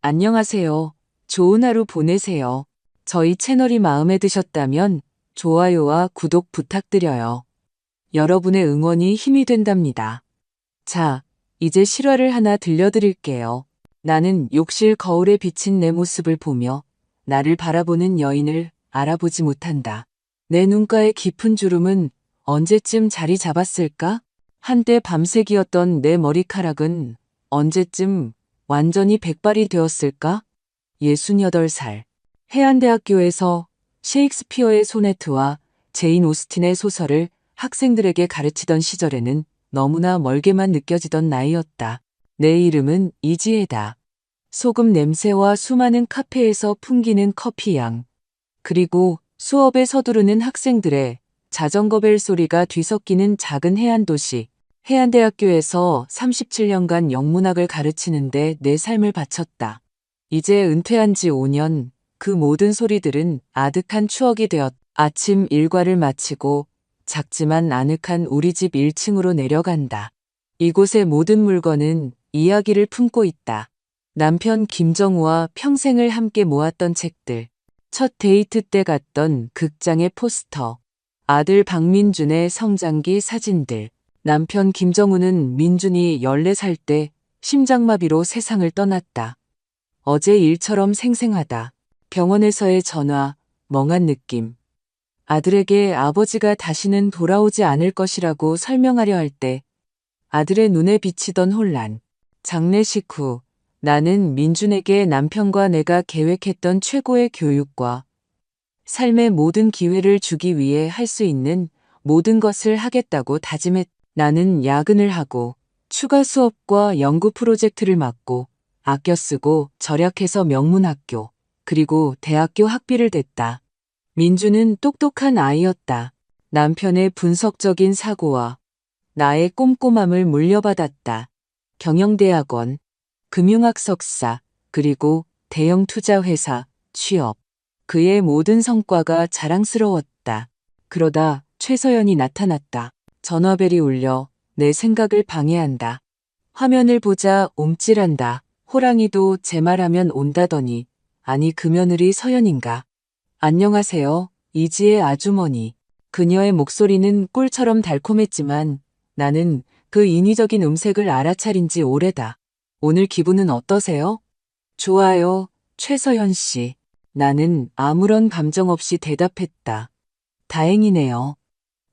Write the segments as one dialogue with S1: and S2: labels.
S1: 안녕하세요. 좋은 하루 보내세요. 저희 채널이 마음에 드셨다면 좋아요와 구독 부탁드려요. 여러분의 응원이 힘이 된답니다. 자, 이제 실화를 하나 들려드릴게요. 나는 욕실 거울에 비친 내 모습을 보며 나를 바라보는 여인을 알아보지 못한다. 내 눈가의 깊은 주름은 언제쯤 자리 잡았을까? 한때 밤색이었던 내 머리카락은 언제쯤 완전히 백발이 되었을까? 68살. 해안대학교에서 셰익스피어의 소네트와 제인 오스틴의 소설을 학생들에게 가르치던 시절에는 너무나 멀게만 느껴지던 나이였다. 내 이름은 이지혜다. 소금 냄새와 수많은 카페에서 풍기는 커피향, 그리고 수업에 서두르는 학생들의 자전거 벨 소리가 뒤섞이는 작은 해안도시, 해안대학교에서 37년간 영문학을 가르치는데 내 삶을 바쳤다. 이제 은퇴한 지 5년, 그 모든 소리들은 아득한 추억이 되었다. 아침 일과를 마치고 작지만 아늑한 우리 집 1층으로 내려간다. 이곳의 모든 물건은 이야기를 품고 있다. 남편 김정우와 평생을 함께 모았던 책들, 첫 데이트 때 갔던 극장의 포스터, 아들 박민준의 성장기 사진들. 남편 김정우는 민준이 14살 때 심장마비로 세상을 떠났다. 어제 일처럼 생생하다. 병원에서의 전화, 멍한 느낌. 아들에게 아버지가 다시는 돌아오지 않을 것이라고 설명하려 할 때 아들의 눈에 비치던 혼란. 장례식 후 나는 민준에게 남편과 내가 계획했던 최고의 교육과 삶의 모든 기회를 주기 위해 할 수 있는 모든 것을 하겠다고 다짐했다. 나는 야근을 하고 추가 수업과 연구 프로젝트를 맡고 아껴 쓰고 절약해서 명문학교 그리고 대학교 학비를 댔다. 민주는 똑똑한 아이였다. 남편의 분석적인 사고와 나의 꼼꼼함을 물려받았다. 경영대학원, 금융학 석사, 그리고 대형 투자회사, 취업. 그의 모든 성과가 자랑스러웠다. 그러다 최서연이 나타났다. 전화벨이 울려 내 생각을 방해한다. 화면을 보자 옴찔한다. 호랑이도 제 말하면 온다더니 아니 그 며느리 서연인가. 안녕하세요. 이지의 아주머니. 그녀의 목소리는 꿀처럼 달콤했지만 나는 그 인위적인 음색을 알아차린 지 오래다. 오늘 기분은 어떠세요? 좋아요, 최서연 씨. 나는 아무런 감정 없이 대답했다. 다행이네요.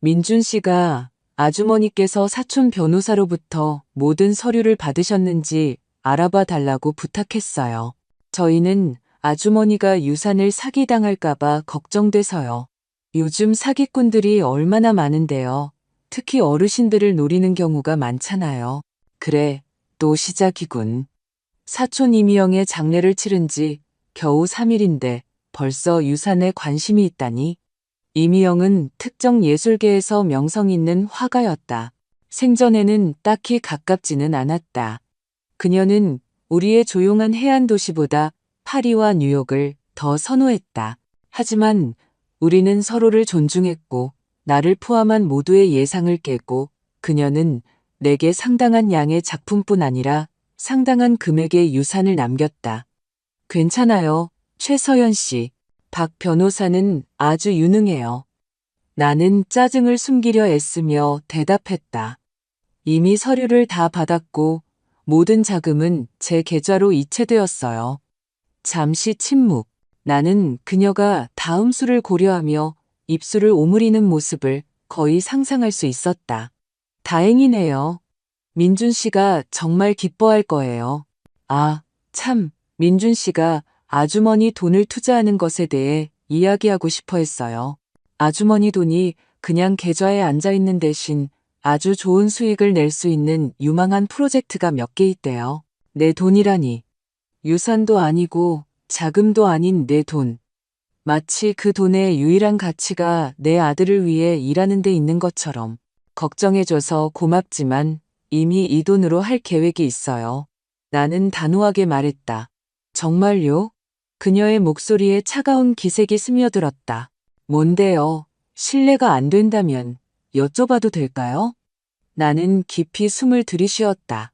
S1: 민준 씨가 아주머니께서 사촌 변호사로부터 모든 서류를 받으셨는지 알아봐 달라고 부탁했어요. 저희는 아주머니가 유산을 사기당할까봐 걱정돼서요. 요즘 사기꾼들이 얼마나 많은데요. 특히 어르신들을 노리는 경우가 많잖아요. 그래, 또 시작이군. 사촌 이미영의 장례를 치른 지 겨우 3일인데 벌써 유산에 관심이 있다니? 이미영은 특정 예술계에서 명성 있는 화가였다. 생전에는 딱히 가깝지는 않았다. 그녀는 우리의 조용한 해안 도시보다 파리와 뉴욕을 더 선호했다. 하지만 우리는 서로를 존중했고 나를 포함한 모두의 예상을 깨고 그녀는 내게 상당한 양의 작품뿐 아니라 상당한 금액의 유산을 남겼다. 괜찮아요, 최서연 씨. 박 변호사는 아주 유능해요. 나는 짜증을 숨기려 애쓰며 대답했다. 이미 서류를 다 받았고 모든 자금은 제 계좌로 이체되었어요. 잠시 침묵. 나는 그녀가 다음 수를 고려하며 입술을 오므리는 모습을 거의 상상할 수 있었다. 다행이네요. 민준 씨가 정말 기뻐할 거예요. 아, 참, 민준 씨가 아주머니 돈을 투자하는 것에 대해 이야기하고 싶어 했어요. 아주머니 돈이 그냥 계좌에 앉아 있는 대신 아주 좋은 수익을 낼 수 있는 유망한 프로젝트가 몇 개 있대요. 내 돈이라니. 유산도 아니고 자금도 아닌 내 돈. 마치 그 돈의 유일한 가치가 내 아들을 위해 일하는 데 있는 것처럼. 걱정해줘서 고맙지만 이미 이 돈으로 할 계획이 있어요. 나는 단호하게 말했다. 정말요? 그녀의 목소리에 차가운 기색이 스며들었다. 뭔데요? 실례가 안 된다면 여쭤봐도 될까요? 나는 깊이 숨을 들이쉬었다.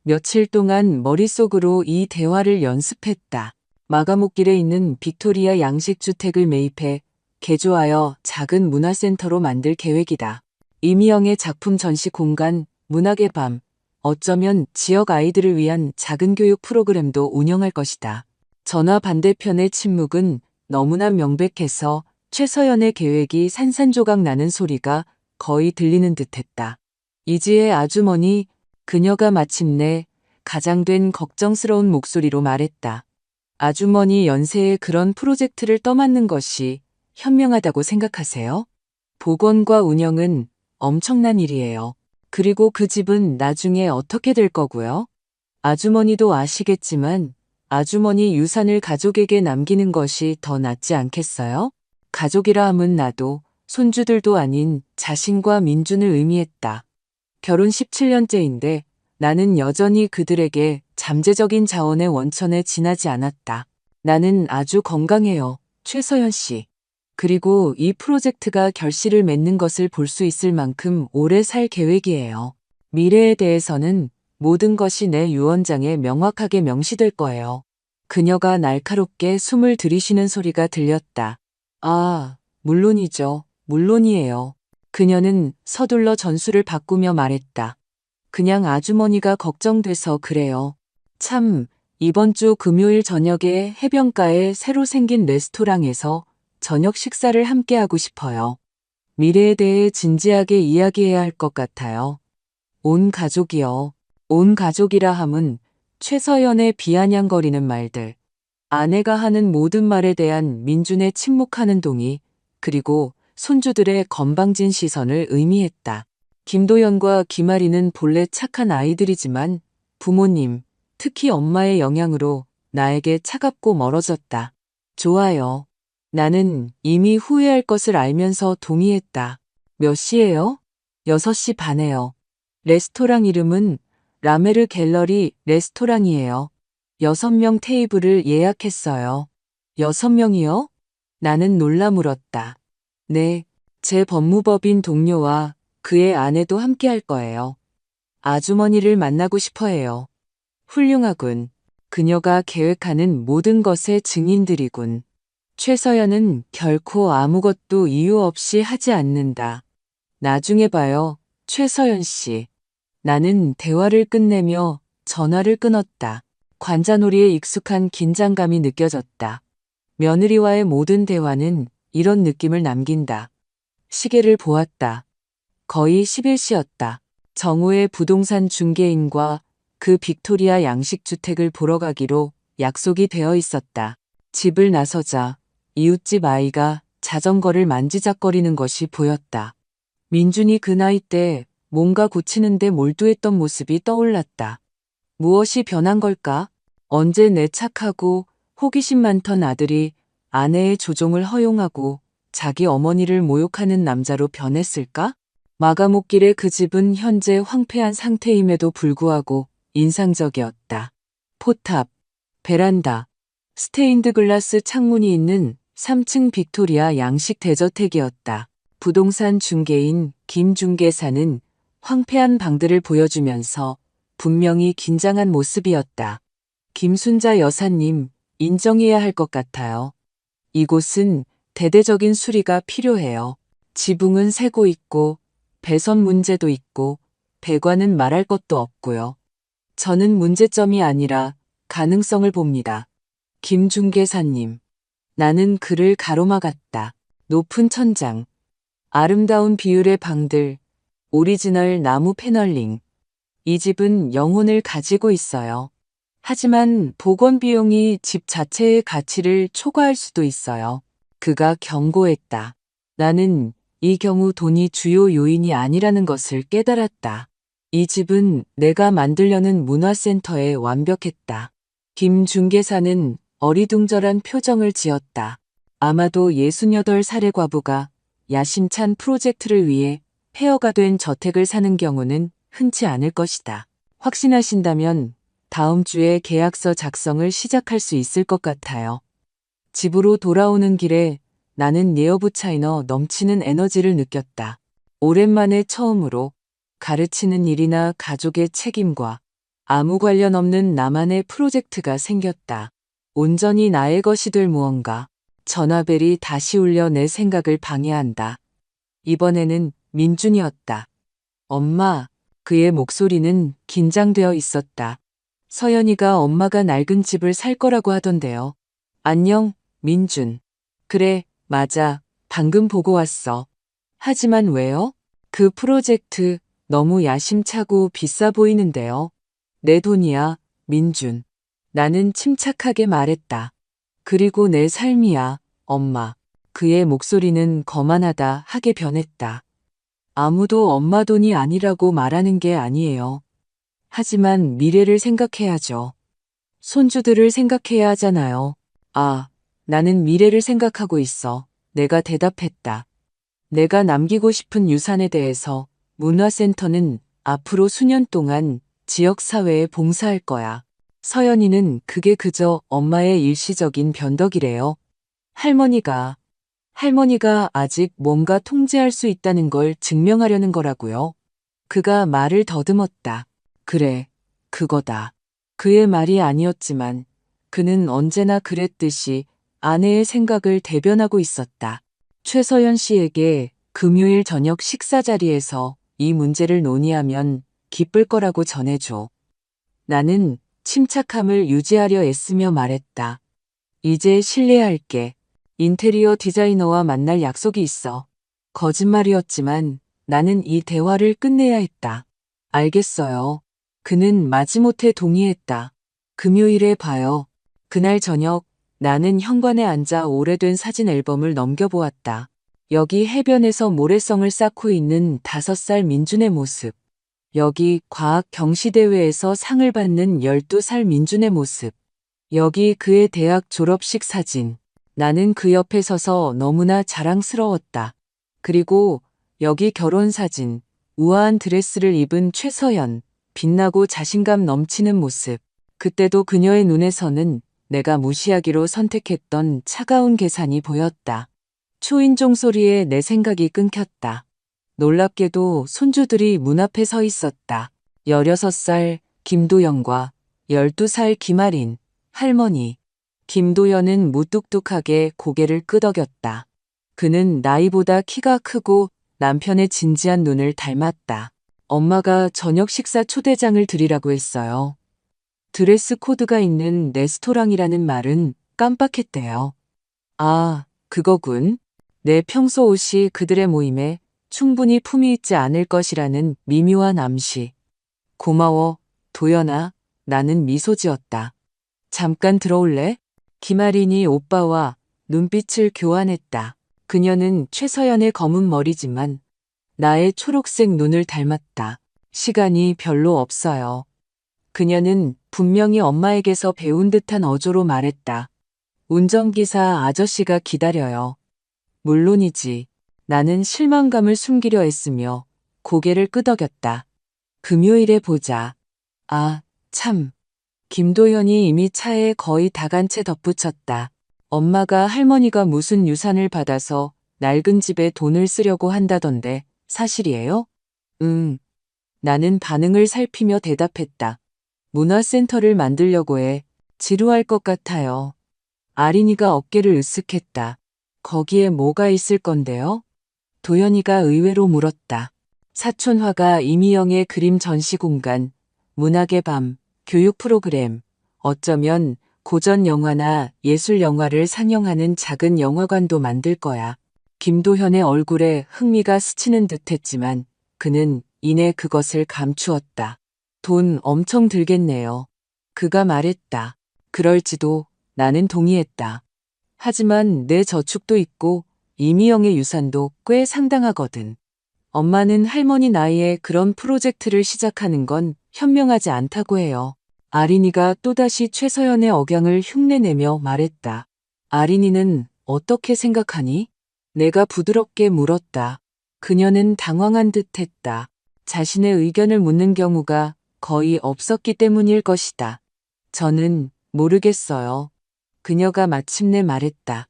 S1: 며칠 동안 머릿속으로 이 대화를 연습했다. 마가목길에 있는 빅토리아 양식주택을 매입해 개조하여 작은 문화센터로 만들 계획이다. 이미영의 작품 전시 공간, 문학의 밤, 어쩌면 지역 아이들을 위한 작은 교육 프로그램도 운영할 것이다. 전화 반대편의 침묵은 너무나 명백해서 최서연의 계획이 산산조각 나는 소리가 거의 들리는 듯했다. 이지의 아주머니, 그녀가 마침내 가장된 걱정스러운 목소리로 말했다. 아주머니 연세에 그런 프로젝트를 떠맡는 것이 현명하다고 생각하세요? 복원과 운영은 엄청난 일이에요. 그리고 그 집은 나중에 어떻게 될 거고요? 아주머니도 아시겠지만 아주머니 유산을 가족에게 남기는 것이 더 낫지 않겠어요? 가족이라 함은 나도 손주들도 아닌 자신과 민준을 의미했다. 결혼 17년째인데 나는 여전히 그들에게 잠재적인 자원의 원천에 지나지 않았다. 나는 아주 건강해요, 최서연 씨. 그리고 이 프로젝트가 결실을 맺는 것을 볼 수 있을 만큼 오래 살 계획이에요. 미래에 대해서는 모든 것이 내 유언장에 명확하게 명시될 거예요. 그녀가 날카롭게 숨을 들이쉬는 소리가 들렸다. 아, 물론이죠. 물론이에요. 그녀는 서둘러 전술을 바꾸며 말했다. 그냥 아주머니가 걱정돼서 그래요. 참, 이번 주 금요일 저녁에 해변가에 새로 생긴 레스토랑에서 저녁 식사를 함께 하고 싶어요. 미래에 대해 진지하게 이야기해야 할 것 같아요. 온 가족이요. 온 가족이라 함은 최서연의 비아냥거리는 말들, 아내가 하는 모든 말에 대한 민준의 침묵하는 동의, 그리고 손주들의 건방진 시선을 의미했다. 김도연과 김아리는 본래 착한 아이들이지만 부모님, 특히 엄마의 영향으로 나에게 차갑고 멀어졌다. 좋아요. 나는 이미 후회할 것을 알면서 동의했다. 몇 시예요? 6시 반에요. 레스토랑 이름은 라메르 갤러리 레스토랑이에요. 6명 테이블을 예약했어요. 6명이요? 나는 놀라 물었다. 네, 제 법무법인 동료와 그의 아내도 함께 할 거예요. 아주머니를 만나고 싶어 해요. 훌륭하군. 그녀가 계획하는 모든 것의 증인들이군. 최서연은 결코 아무것도 이유 없이 하지 않는다. 나중에 봐요, 최서연 씨. 나는 대화를 끝내며 전화를 끊었다. 관자놀이에 익숙한 긴장감이 느껴졌다. 며느리와의 모든 대화는 이런 느낌을 남긴다. 시계를 보았다. 거의 11시였다. 정우의 부동산 중개인과 그 빅토리아 양식주택을 보러 가기로 약속이 되어 있었다. 집을 나서자 이웃집 아이가 자전거를 만지작거리는 것이 보였다. 민준이 그 나이 때 뭔가 고치는데 몰두했던 모습이 떠올랐다. 무엇이 변한 걸까? 언제 내 착하고 호기심 많던 아들이 아내의 조종을 허용하고 자기 어머니를 모욕하는 남자로 변했을까? 마가목길의 그 집은 현재 황폐한 상태임에도 불구하고 인상적이었다. 포탑, 베란다, 스테인드 글라스 창문이 있는 3층 빅토리아 양식 대저택이었다. 부동산 중개인 김 중개사는 황폐한 방들을 보여주면서 분명히 긴장한 모습이었다. 김순자 여사님, 인정해야 할 것 같아요. 이곳은 대대적인 수리가 필요해요. 지붕은 새고 있고 배선 문제도 있고 배관은 말할 것도 없고요. 저는 문제점이 아니라 가능성을 봅니다. 김 중개사님. 나는 그를 가로막았다. 높은 천장, 아름다운 비율의 방들, 오리지널 나무 패널링. 이 집은 영혼을 가지고 있어요. 하지만 복원 비용이 집 자체의 가치를 초과할 수도 있어요. 그가 경고했다. 나는 이 경우 돈이 주요 요인이 아니라는 것을 깨달았다. 이 집은 내가 만들려는 문화센터에 완벽했다. 김 중개사는 어리둥절한 표정을 지었다. 아마도 68살의 과부가 야심찬 프로젝트를 위해 폐허가 된 저택을 사는 경우는 흔치 않을 것이다. 확신하신다면 다음 주에 계약서 작성을 시작할 수 있을 것 같아요. 집으로 돌아오는 길에 나는 예어부 차이너 넘치는 에너지를 느꼈다. 오랜만에 처음으로 가르치는 일이나 가족의 책임과 아무 관련 없는 나만의 프로젝트가 생겼다. 온전히 나의 것이 될 무언가. 전화벨이 다시 울려 내 생각을 방해한다. 이번에는 민준이었다. 엄마, 그의 목소리는 긴장되어 있었다. 서연이가 엄마가 낡은 집을 살 거라고 하던데요. 안녕, 민준. 그래, 맞아. 방금 보고 왔어. 하지만 왜요? 그 프로젝트 너무 야심차고 비싸 보이는데요. 내 돈이야, 민준. 나는 침착하게 말했다. 그리고 내 삶이야, 엄마. 그의 목소리는 거만하다 하게 변했다. 아무도 엄마 돈이 아니라고 말하는 게 아니에요. 하지만 미래를 생각해야죠. 손주들을 생각해야 하잖아요. 아, 나는 미래를 생각하고 있어. 내가 대답했다. 내가 남기고 싶은 유산에 대해서 문화센터는 앞으로 수년 동안 지역사회에 봉사할 거야. 서연이는 그게 그저 엄마의 일시적인 변덕이래요. 할머니가 아직 뭔가 통제할 수 있다는 걸 증명하려는 거라고요. 그가 말을 더듬었다. 그래, 그거다. 그의 말이 아니었지만 그는 언제나 그랬듯이 아내의 생각을 대변하고 있었다. 최서연 씨에게 금요일 저녁 식사 자리에서 이 문제를 논의하면 기쁠 거라고 전해줘. 나는 침착함을 유지하려 애쓰며 말했다. 이제 실례할게. 인테리어 디자이너와 만날 약속이 있어. 거짓말이었지만 나는 이 대화를 끝내야 했다. 알겠어요. 그는 마지못해 동의했다. 금요일에 봐요. 그날 저녁 나는 현관에 앉아 오래된 사진 앨범을 넘겨보았다. 여기 해변에서 모래성을 쌓고 있는 5살 민준의 모습. 여기 과학 경시대회에서 상을 받는 12살 민준의 모습. 여기 그의 대학 졸업식 사진. 나는 그 옆에 서서 너무나 자랑스러웠다. 그리고 여기 결혼 사진. 우아한 드레스를 입은 최서연. 빛나고 자신감 넘치는 모습. 그때도 그녀의 눈에서는 내가 무시하기로 선택했던 차가운 계산이 보였다. 초인종 소리에 내 생각이 끊겼다. 놀랍게도 손주들이 문 앞에 서 있었다. 16살 김도연과 12살 김아린, 할머니. 김도연은 무뚝뚝하게 고개를 끄덕였다. 그는 나이보다 키가 크고 남편의 진지한 눈을 닮았다. 엄마가 저녁 식사 초대장을 드리라고 했어요. 드레스 코드가 있는 레스토랑이라는 말은 깜빡했대요. 아, 그거군. 내 평소 옷이 그들의 모임에 충분히 품위 있지 않을 것이라는 미묘한 암시. 고마워, 도연아. 나는 미소 지었다. 잠깐 들어올래? 김아린이 오빠와 눈빛을 교환했다. 그녀는 최서연의 검은 머리지만 나의 초록색 눈을 닮았다. 시간이 별로 없어요. 그녀는 분명히 엄마에게서 배운 듯한 어조로 말했다. 운전기사 아저씨가 기다려요. 물론이지. 나는 실망감을 숨기려 했으며 고개를 끄덕였다. 금요일에 보자. 아, 참. 김도연이 이미 차에 거의 다 간 채 덧붙였다. 엄마가 할머니가 무슨 유산을 받아서 낡은 집에 돈을 쓰려고 한다던데 사실이에요? 응. 나는 반응을 살피며 대답했다. 문화센터를 만들려고 해. 지루할 것 같아요. 아린이가 어깨를 으쓱했다. 거기에 뭐가 있을 건데요? 도연이가 의외로 물었다. 사촌화가 이미영의 그림 전시 공간, 문학의 밤, 교육 프로그램, 어쩌면 고전 영화나 예술 영화를 상영하는 작은 영화관도 만들 거야. 김도현의 얼굴에 흥미가 스치는 듯 했지만 그는 이내 그것을 감추었다. 돈 엄청 들겠네요. 그가 말했다. 그럴지도. 나는 동의했다. 하지만 내 저축도 있고 이미영의 유산도 꽤 상당하거든. 엄마는 할머니 나이에 그런 프로젝트를 시작하는 건 현명하지 않다고 해요. 아린이가 또다시 최서연의 억양을 흉내내며 말했다. 아린이는 어떻게 생각하니? 내가 부드럽게 물었다. 그녀는 당황한 듯 했다. 자신의 의견을 묻는 경우가 거의 없었기 때문일 것이다. 저는 모르겠어요. 그녀가 마침내 말했다.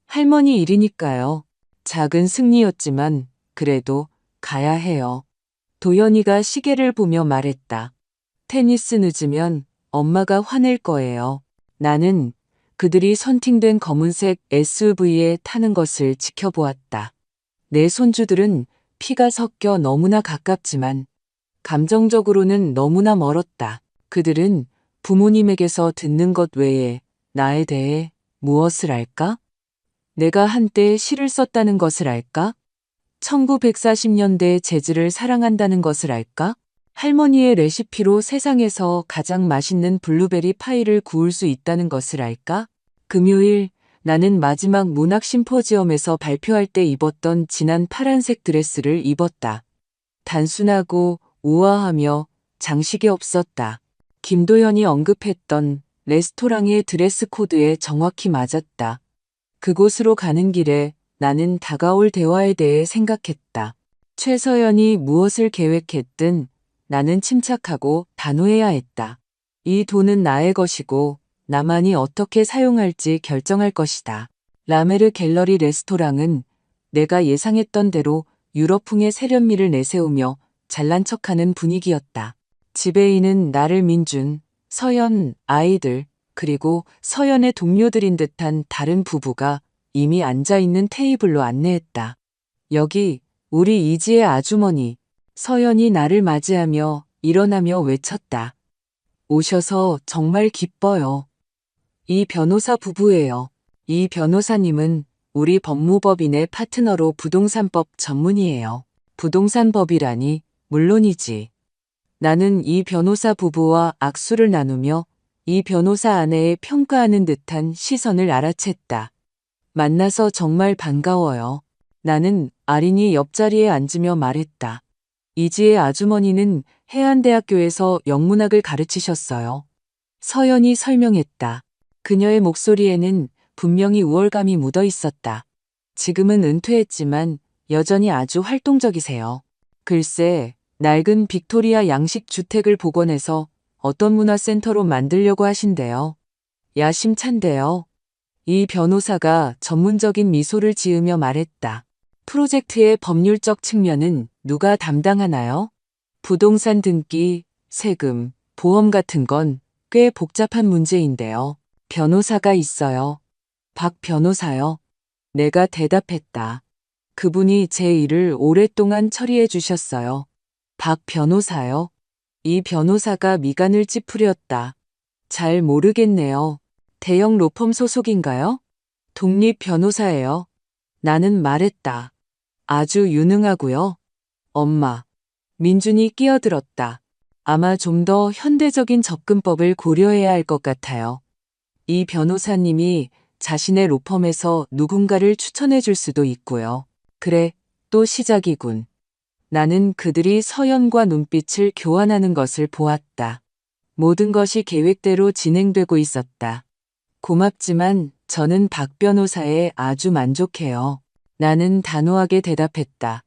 S1: 할머니 일이니까요. 작은 승리였지만 그래도 가야 해요. 도연이가 시계를 보며 말했다. 테니스 늦으면 엄마가 화낼 거예요. 나는 그들이 선팅된 검은색 SUV에 타는 것을 지켜보았다. 내 손주들은 피가 섞여 너무나 가깝지만 감정적으로는 너무나 멀었다. 그들은 부모님에게서 듣는 것 외에 나에 대해 무엇을 알까? 내가 한때 시를 썼다는 것을 알까? 1940년대 재즈를 사랑한다는 것을 알까? 할머니의 레시피로 세상에서 가장 맛있는 블루베리 파이를 구울 수 있다는 것을 알까? 금요일 나는 마지막 문학 심포지엄에서 발표할 때 입었던 진한 파란색 드레스를 입었다. 단순하고 우아하며 장식이 없었다. 김도연이 언급했던 레스토랑의 드레스 코드에 정확히 맞았다. 그곳으로 가는 길에 나는 다가올 대화에 대해 생각했다. 최서연이 무엇을 계획했든 나는 침착하고 단호해야 했다. 이 돈은 나의 것이고 나만이 어떻게 사용할지 결정할 것이다. 라메르 갤러리 레스토랑은 내가 예상했던 대로 유럽풍의 세련미를 내세우며 잘난 척하는 분위기였다. 지배인은 나를 민준, 서연, 아이들, 그리고 서연의 동료들인 듯한 다른 부부가 이미 앉아있는 테이블로 안내했다. 여기 우리 이지의 아주머니. 서연이 나를 맞이하며 일어나며 외쳤다. 오셔서 정말 기뻐요. 이 변호사 부부예요. 이 변호사님은 우리 법무법인의 파트너로 부동산법 전문이에요. 부동산법이라니 물론이지. 나는 이 변호사 부부와 악수를 나누며 이 변호사 아내의 평가하는 듯한 시선을 알아챘다. 만나서 정말 반가워요. 나는 아린이 옆자리에 앉으며 말했다. 이지의 아주머니는 해안대학교에서 영문학을 가르치셨어요. 서연이 설명했다. 그녀의 목소리에는 분명히 우월감이 묻어 있었다. 지금은 은퇴했지만 여전히 아주 활동적이세요. 글쎄, 낡은 빅토리아 양식 주택을 복원해서 어떤 문화센터로 만들려고 하신대요. 야심찬데요. 이 변호사가 전문적인 미소를 지으며 말했다. 프로젝트의 법률적 측면은 누가 담당하나요? 부동산 등기, 세금, 보험 같은 건 꽤 복잡한 문제인데요. 변호사가 있어요. 박 변호사요. 내가 대답했다. 그분이 제 일을 오랫동안 처리해 주셨어요. 박 변호사요. 이 변호사가 미간을 찌푸렸다. 잘 모르겠네요. 대형 로펌 소속인가요? 독립 변호사예요. 나는 말했다. 아주 유능하고요. 엄마. 민준이 끼어들었다. 아마 좀 더 현대적인 접근법을 고려해야 할 것 같아요. 이 변호사님이 자신의 로펌에서 누군가를 추천해 줄 수도 있고요. 그래, 또 시작이군. 나는 그들이 서연과 눈빛을 교환하는 것을 보았다. 모든 것이 계획대로 진행되고 있었다. 고맙지만 저는 박 변호사에 아주 만족해요. 나는 단호하게 대답했다.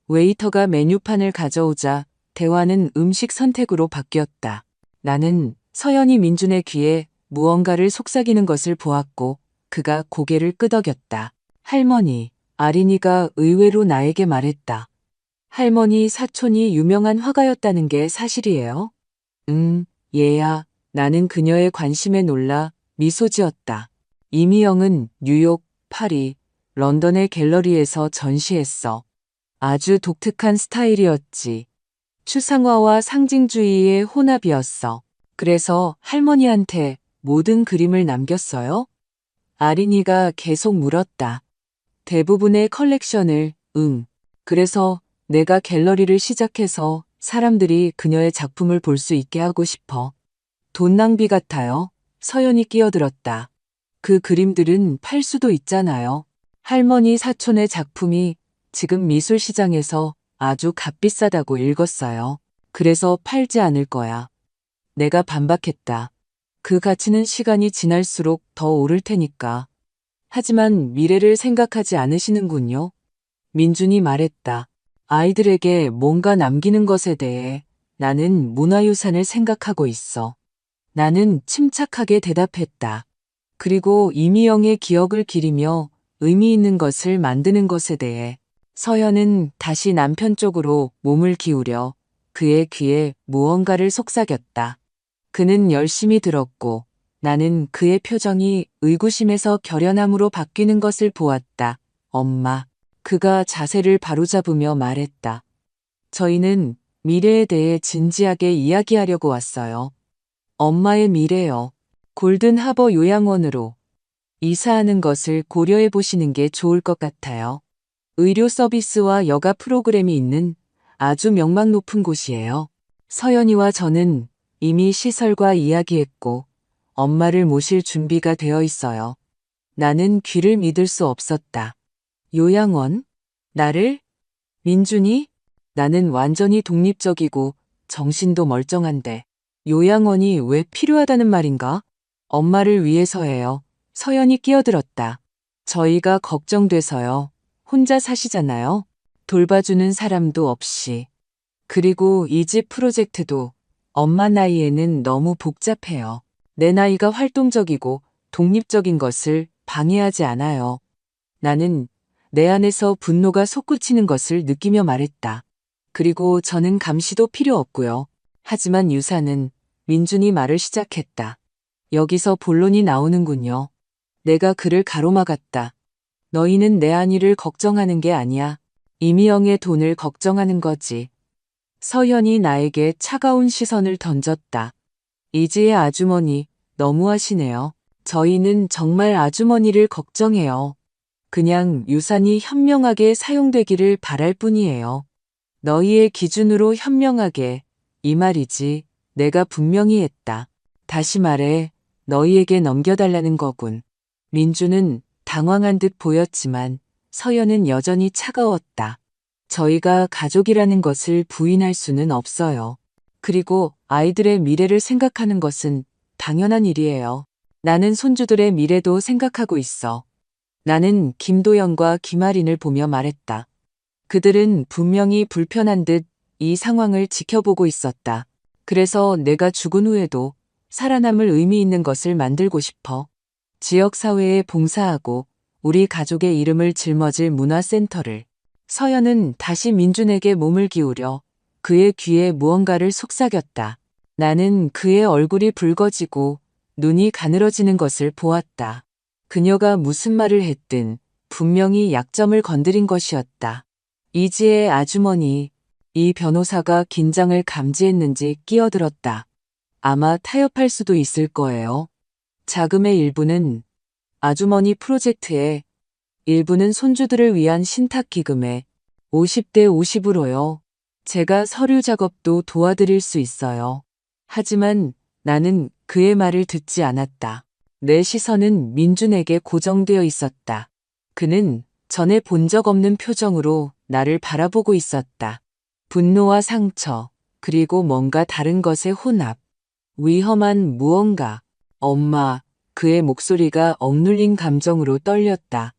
S1: 웨이터가 메뉴판을 가져오자 대화는 음식 선택으로 바뀌었다. 나는 서연이 민준의 귀에 무언가를 속삭이는 것을 보았고 그가 고개를 끄덕였다. 할머니, 아린이가 의외로 나에게 말했다. 할머니 사촌이 유명한 화가였다는 게 사실이에요? 얘야. 나는 그녀의 관심에 놀라 미소 지었다. 이미영은 뉴욕, 파리, 런던의 갤러리에서 전시했어. 아주 독특한 스타일이었지. 추상화와 상징주의의 혼합이었어. 그래서 할머니한테 모든 그림을 남겼어요? 아린이가 계속 물었다. 대부분의 컬렉션을, 그래서 내가 갤러리를 시작해서 사람들이 그녀의 작품을 볼 수 있게 하고 싶어. 돈 낭비 같아요. 서연이 끼어들었다. 그 그림들은 팔 수도 있잖아요. 할머니 사촌의 작품이 지금 미술시장에서 아주 값비싸다고 읽었어요. 그래서 팔지 않을 거야. 내가 반박했다. 그 가치는 시간이 지날수록 더 오를 테니까. 하지만 미래를 생각하지 않으시는군요. 민준이 말했다. 아이들에게 뭔가 남기는 것에 대해 나는 문화유산을 생각하고 있어. 나는 침착하게 대답했다. 그리고 이미영의 기억을 기리며 의미 있는 것을 만드는 것에 대해 서연은 다시 남편 쪽으로 몸을 기울여 그의 귀에 무언가를 속삭였다. 그는 열심히 들었고 나는 그의 표정이 의구심에서 결연함으로 바뀌는 것을 보았다. 엄마. 그가 자세를 바로잡으며 말했다. 저희는 미래에 대해 진지하게 이야기하려고 왔어요. 엄마의 미래요. 골든 하버 요양원으로 이사하는 것을 고려해 보시는 게 좋을 것 같아요. 의료 서비스와 여가 프로그램이 있는 아주 명망 높은 곳이에요. 서연이와 저는 이미 시설과 이야기했고 엄마를 모실 준비가 되어 있어요. 나는 귀를 믿을 수 없었다. 요양원? 나를? 민준이? 나는 완전히 독립적이고 정신도 멀쩡한데 요양원이 왜 필요하다는 말인가? 엄마를 위해서예요. 서연이 끼어들었다. 저희가 걱정돼서요. 혼자 사시잖아요. 돌봐주는 사람도 없이. 그리고 이 집 프로젝트도 엄마 나이에는 너무 복잡해요. 내 나이가 활동적이고 독립적인 것을 방해하지 않아요. 나는 내 안에서 분노가 솟구치는 것을 느끼며 말했다. 그리고 저는 감시도 필요 없고요. 하지만 유사는 민준이 말을 시작했다. 여기서 본론이 나오는군요. 내가 그를 가로막았다. 너희는 내 안위를 걱정하는 게 아니야. 이미영의 돈을 걱정하는 거지. 서현이 나에게 차가운 시선을 던졌다. 이지의 아주머니, 너무하시네요. 저희는 정말 아주머니를 걱정해요. 그냥 유산이 현명하게 사용되기를 바랄 뿐이에요. 너희의 기준으로 현명하게, 이 말이지. 내가 분명히 했다. 다시 말해, 너희에게 넘겨달라는 거군. 민주는 당황한 듯 보였지만 서연은 여전히 차가웠다. 저희가 가족이라는 것을 부인할 수는 없어요. 그리고 아이들의 미래를 생각하는 것은 당연한 일이에요. 나는 손주들의 미래도 생각하고 있어. 나는 김도영과 김아린을 보며 말했다. 그들은 분명히 불편한 듯 이 상황을 지켜보고 있었다. 그래서 내가 죽은 후에도 살아남을 의미 있는 것을 만들고 싶어. 지역사회에 봉사하고 우리 가족의 이름을 짊어질 문화센터를. 서연은 다시 민준에게 몸을 기울여 그의 귀에 무언가를 속삭였다. 나는 그의 얼굴이 붉어지고 눈이 가늘어지는 것을 보았다. 그녀가 무슨 말을 했든 분명히 약점을 건드린 것이었다. 이지의 아주머니, 이 변호사가 긴장을 감지했는지 끼어들었다. 아마 타협할 수도 있을 거예요. 자금의 일부는 아주머니 프로젝트에, 일부는 손주들을 위한 신탁기금에 50대 50으로요. 제가 서류 작업도 도와드릴 수 있어요. 하지만 나는 그의 말을 듣지 않았다. 내 시선은 민준에게 고정되어 있었다. 그는 전에 본 적 없는 표정으로 나를 바라보고 있었다. 분노와 상처, 그리고 뭔가 다른 것의 혼합. 위험한 무언가. 엄마, 그의 목소리가 억눌린 감정으로 떨렸다.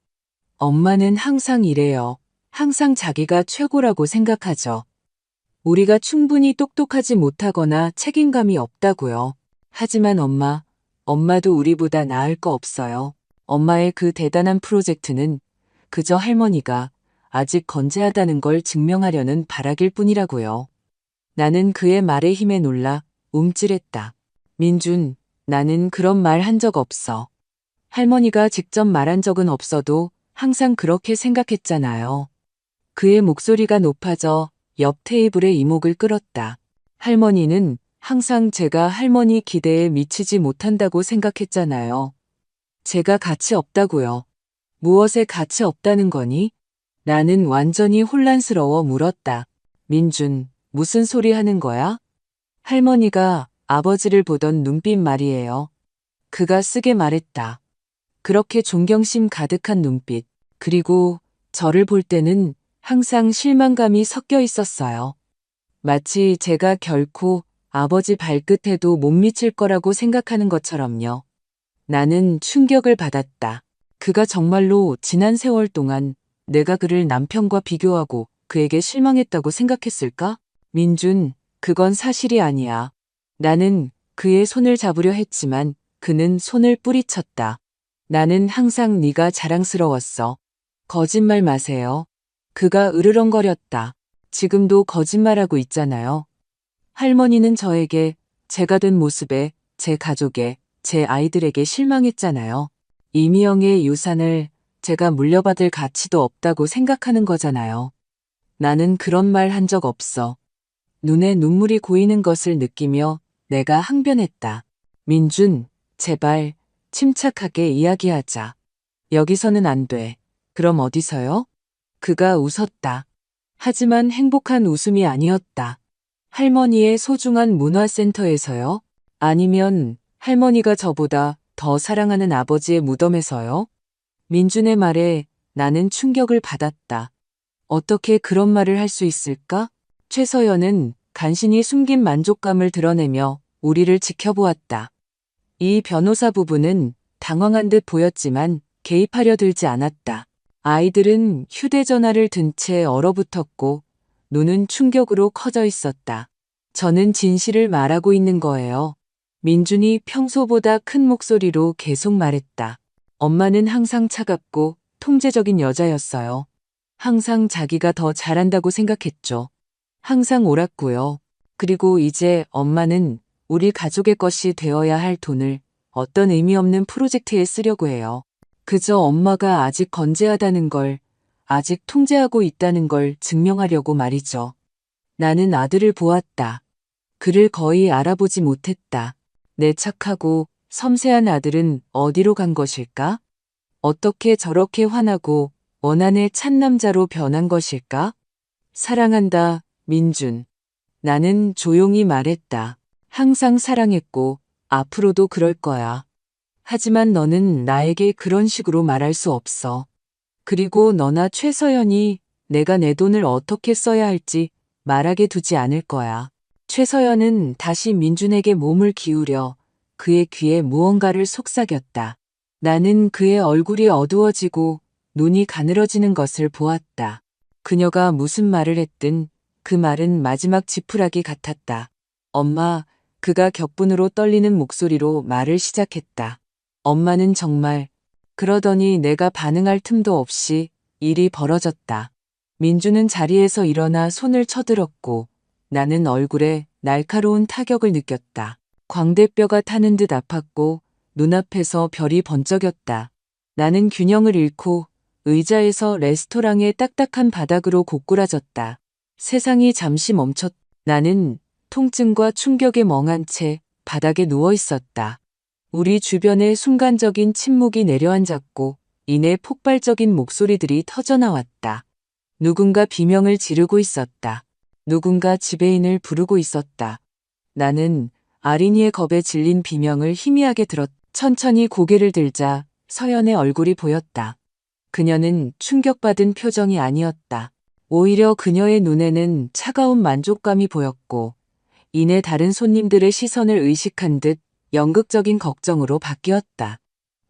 S1: 엄마는 항상 이래요. 항상 자기가 최고라고 생각하죠. 우리가 충분히 똑똑하지 못하거나 책임감이 없다고요. 하지만 엄마도 우리보다 나을 거 없어요. 엄마의 그 대단한 프로젝트는 그저 할머니가 아직 건재하다는 걸 증명하려는 발악일 뿐이라고요. 나는 그의 말의 힘에 놀라 움찔했다. 민준, 나는 그런 말 한 적 없어. 할머니가 직접 말한 적은 없어도 항상 그렇게 생각했잖아요. 그의 목소리가 높아져 옆 테이블의 이목을 끌었다. 할머니는 항상 제가 할머니 기대에 미치지 못한다고 생각했잖아요. 제가 가치 없다고요. 무엇에 가치 없다는 거니? 나는 완전히 혼란스러워 물었다. 민준, 무슨 소리 하는 거야? 할머니가 아버지를 보던 눈빛 말이에요. 그가 쓰게 말했다. 그렇게 존경심 가득한 눈빛, 그리고 저를 볼 때는 항상 실망감이 섞여 있었어요. 마치 제가 결코 아버지 발끝에도 못 미칠 거라고 생각하는 것처럼요. 나는 충격을 받았다. 그가 정말로 지난 세월 동안 내가 그를 남편과 비교하고 그에게 실망했다고 생각했을까? 민준, 그건 사실이 아니야. 나는 그의 손을 잡으려 했지만 그는 손을 뿌리쳤다. 나는 항상 네가 자랑스러웠어. 거짓말 마세요. 그가 으르렁거렸다. 지금도 거짓말하고 있잖아요. 할머니는 저에게 제가 된 모습에, 제 가족에, 제 아이들에게 실망했잖아요. 이미영의 유산을 제가 물려받을 가치도 없다고 생각하는 거잖아요. 나는 그런 말 한 적 없어. 눈에 눈물이 고이는 것을 느끼며 내가 항변했다. 민준, 제발 침착하게 이야기하자. 여기서는 안 돼. 그럼 어디서요? 그가 웃었다. 하지만 행복한 웃음이 아니었다. 할머니의 소중한 문화센터에서요? 아니면 할머니가 저보다 더 사랑하는 아버지의 무덤에서요? 민준의 말에 나는 충격을 받았다. 어떻게 그런 말을 할 수 있을까? 최서연은 간신히 숨긴 만족감을 드러내며 우리를 지켜보았다. 이 변호사 부부는 당황한 듯 보였지만 개입하려 들지 않았다. 아이들은 휴대전화를 든 채 얼어붙었고 눈은 충격으로 커져 있었다. 저는 진실을 말하고 있는 거예요. 민준이 평소보다 큰 목소리로 계속 말했다. 엄마는 항상 차갑고 통제적인 여자였어요. 항상 자기가 더 잘한다고 생각했죠. 항상 옳았고요. 그리고 이제 엄마는 우리 가족의 것이 되어야 할 돈을 어떤 의미 없는 프로젝트에 쓰려고 해요. 그저 엄마가 아직 건재하다는 걸, 아직 통제하고 있다는 걸 증명하려고 말이죠. 나는 아들을 보았다. 그를 거의 알아보지 못했다. 내 착하고 섬세한 아들은 어디로 간 것일까? 어떻게 저렇게 환하고 원한에 찬 남자로 변한 것일까? 사랑한다, 민준. 나는 조용히 말했다. 항상 사랑했고 앞으로도 그럴 거야. 하지만 너는 나에게 그런 식으로 말할 수 없어. 그리고 너나 최서연이 내가 내 돈을 어떻게 써야 할지 말하게 두지 않을 거야. 최서연은 다시 민준에게 몸을 기울여 그의 귀에 무언가를 속삭였다. 나는 그의 얼굴이 어두워지고 눈이 가늘어지는 것을 보았다. 그녀가 무슨 말을 했든 그 말은 마지막 지푸라기 같았다. 엄마, 그가 격분으로 떨리는 목소리로 말을 시작했다. 엄마는 정말, 그러더니 내가 반응할 틈도 없이 일이 벌어졌다. 민주는 자리에서 일어나 손을 쳐들었고 나는 얼굴에 날카로운 타격을 느꼈다. 광대뼈가 타는 듯 아팠고 눈앞에서 별이 번쩍였다. 나는 균형을 잃고 의자에서 레스토랑의 딱딱한 바닥으로 고꾸라졌다. 세상이 잠시 멈췄. 나는 통증과 충격에 멍한 채 바닥에 누워 있었다. 우리 주변에 순간적인 침묵이 내려앉았고 이내 폭발적인 목소리들이 터져나왔다. 누군가 비명을 지르고 있었다. 누군가 지배인을 부르고 있었다. 나는 아린이의 겁에 질린 비명을 희미하게 들었다. 천천히 고개를 들자 서연의 얼굴이 보였다. 그녀는 충격받은 표정이 아니었다. 오히려 그녀의 눈에는 차가운 만족감이 보였고 이내 다른 손님들의 시선을 의식한 듯 연극적인 걱정으로 바뀌었다.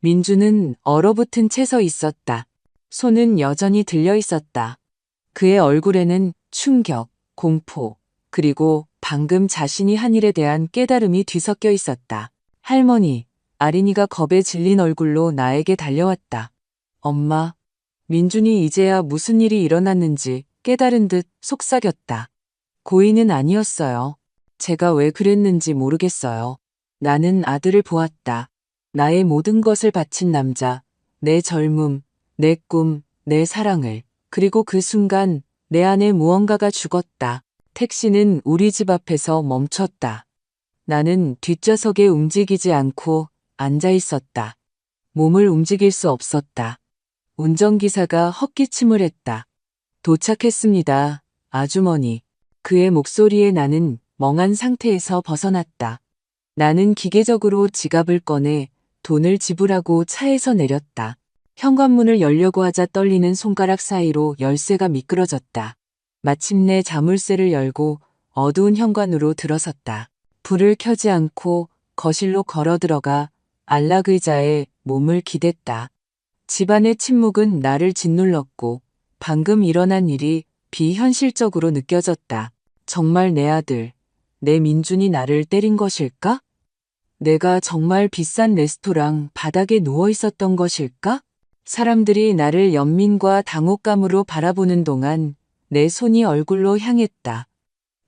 S1: 민주는 얼어붙은 채 서 있었다. 손은 여전히 들려 있었다. 그의 얼굴에는 충격, 공포, 그리고 방금 자신이 한 일에 대한 깨달음이 뒤섞여 있었다. 할머니, 아린이가 겁에 질린 얼굴로 나에게 달려왔다. 엄마, 민준이 이제야 무슨 일이 일어났는지 깨달은 듯 속삭였다. 고의는 아니었어요. 제가 왜 그랬는지 모르겠어요. 나는 아들을 보았다. 나의 모든 것을 바친 남자, 내 젊음, 내 꿈, 내 사랑을. 그리고 그 순간 내 안에 무언가가 죽었다. 택시는 우리 집 앞에서 멈췄다. 나는 뒷좌석에 움직이지 않고 앉아 있었다. 몸을 움직일 수 없었다. 운전기사가 헛기침을 했다. 도착했습니다, 아주머니. 그의 목소리에 나는 멍한 상태에서 벗어났다. 나는 기계적으로 지갑을 꺼내 돈을 지불하고 차에서 내렸다. 현관문을 열려고 하자 떨리는 손가락 사이로 열쇠가 미끄러졌다. 마침내 자물쇠를 열고 어두운 현관으로 들어섰다. 불을 켜지 않고 거실로 걸어 들어가 안락의자에 몸을 기댔다. 집안의 침묵은 나를 짓눌렀고 방금 일어난 일이 비현실적으로 느껴졌다. 정말 내 아들, 내 민준이 나를 때린 것일까? 내가 정말 비싼 레스토랑 바닥에 누워 있었던 것일까? 사람들이 나를 연민과 당혹감으로 바라보는 동안 내 손이 얼굴로 향했다.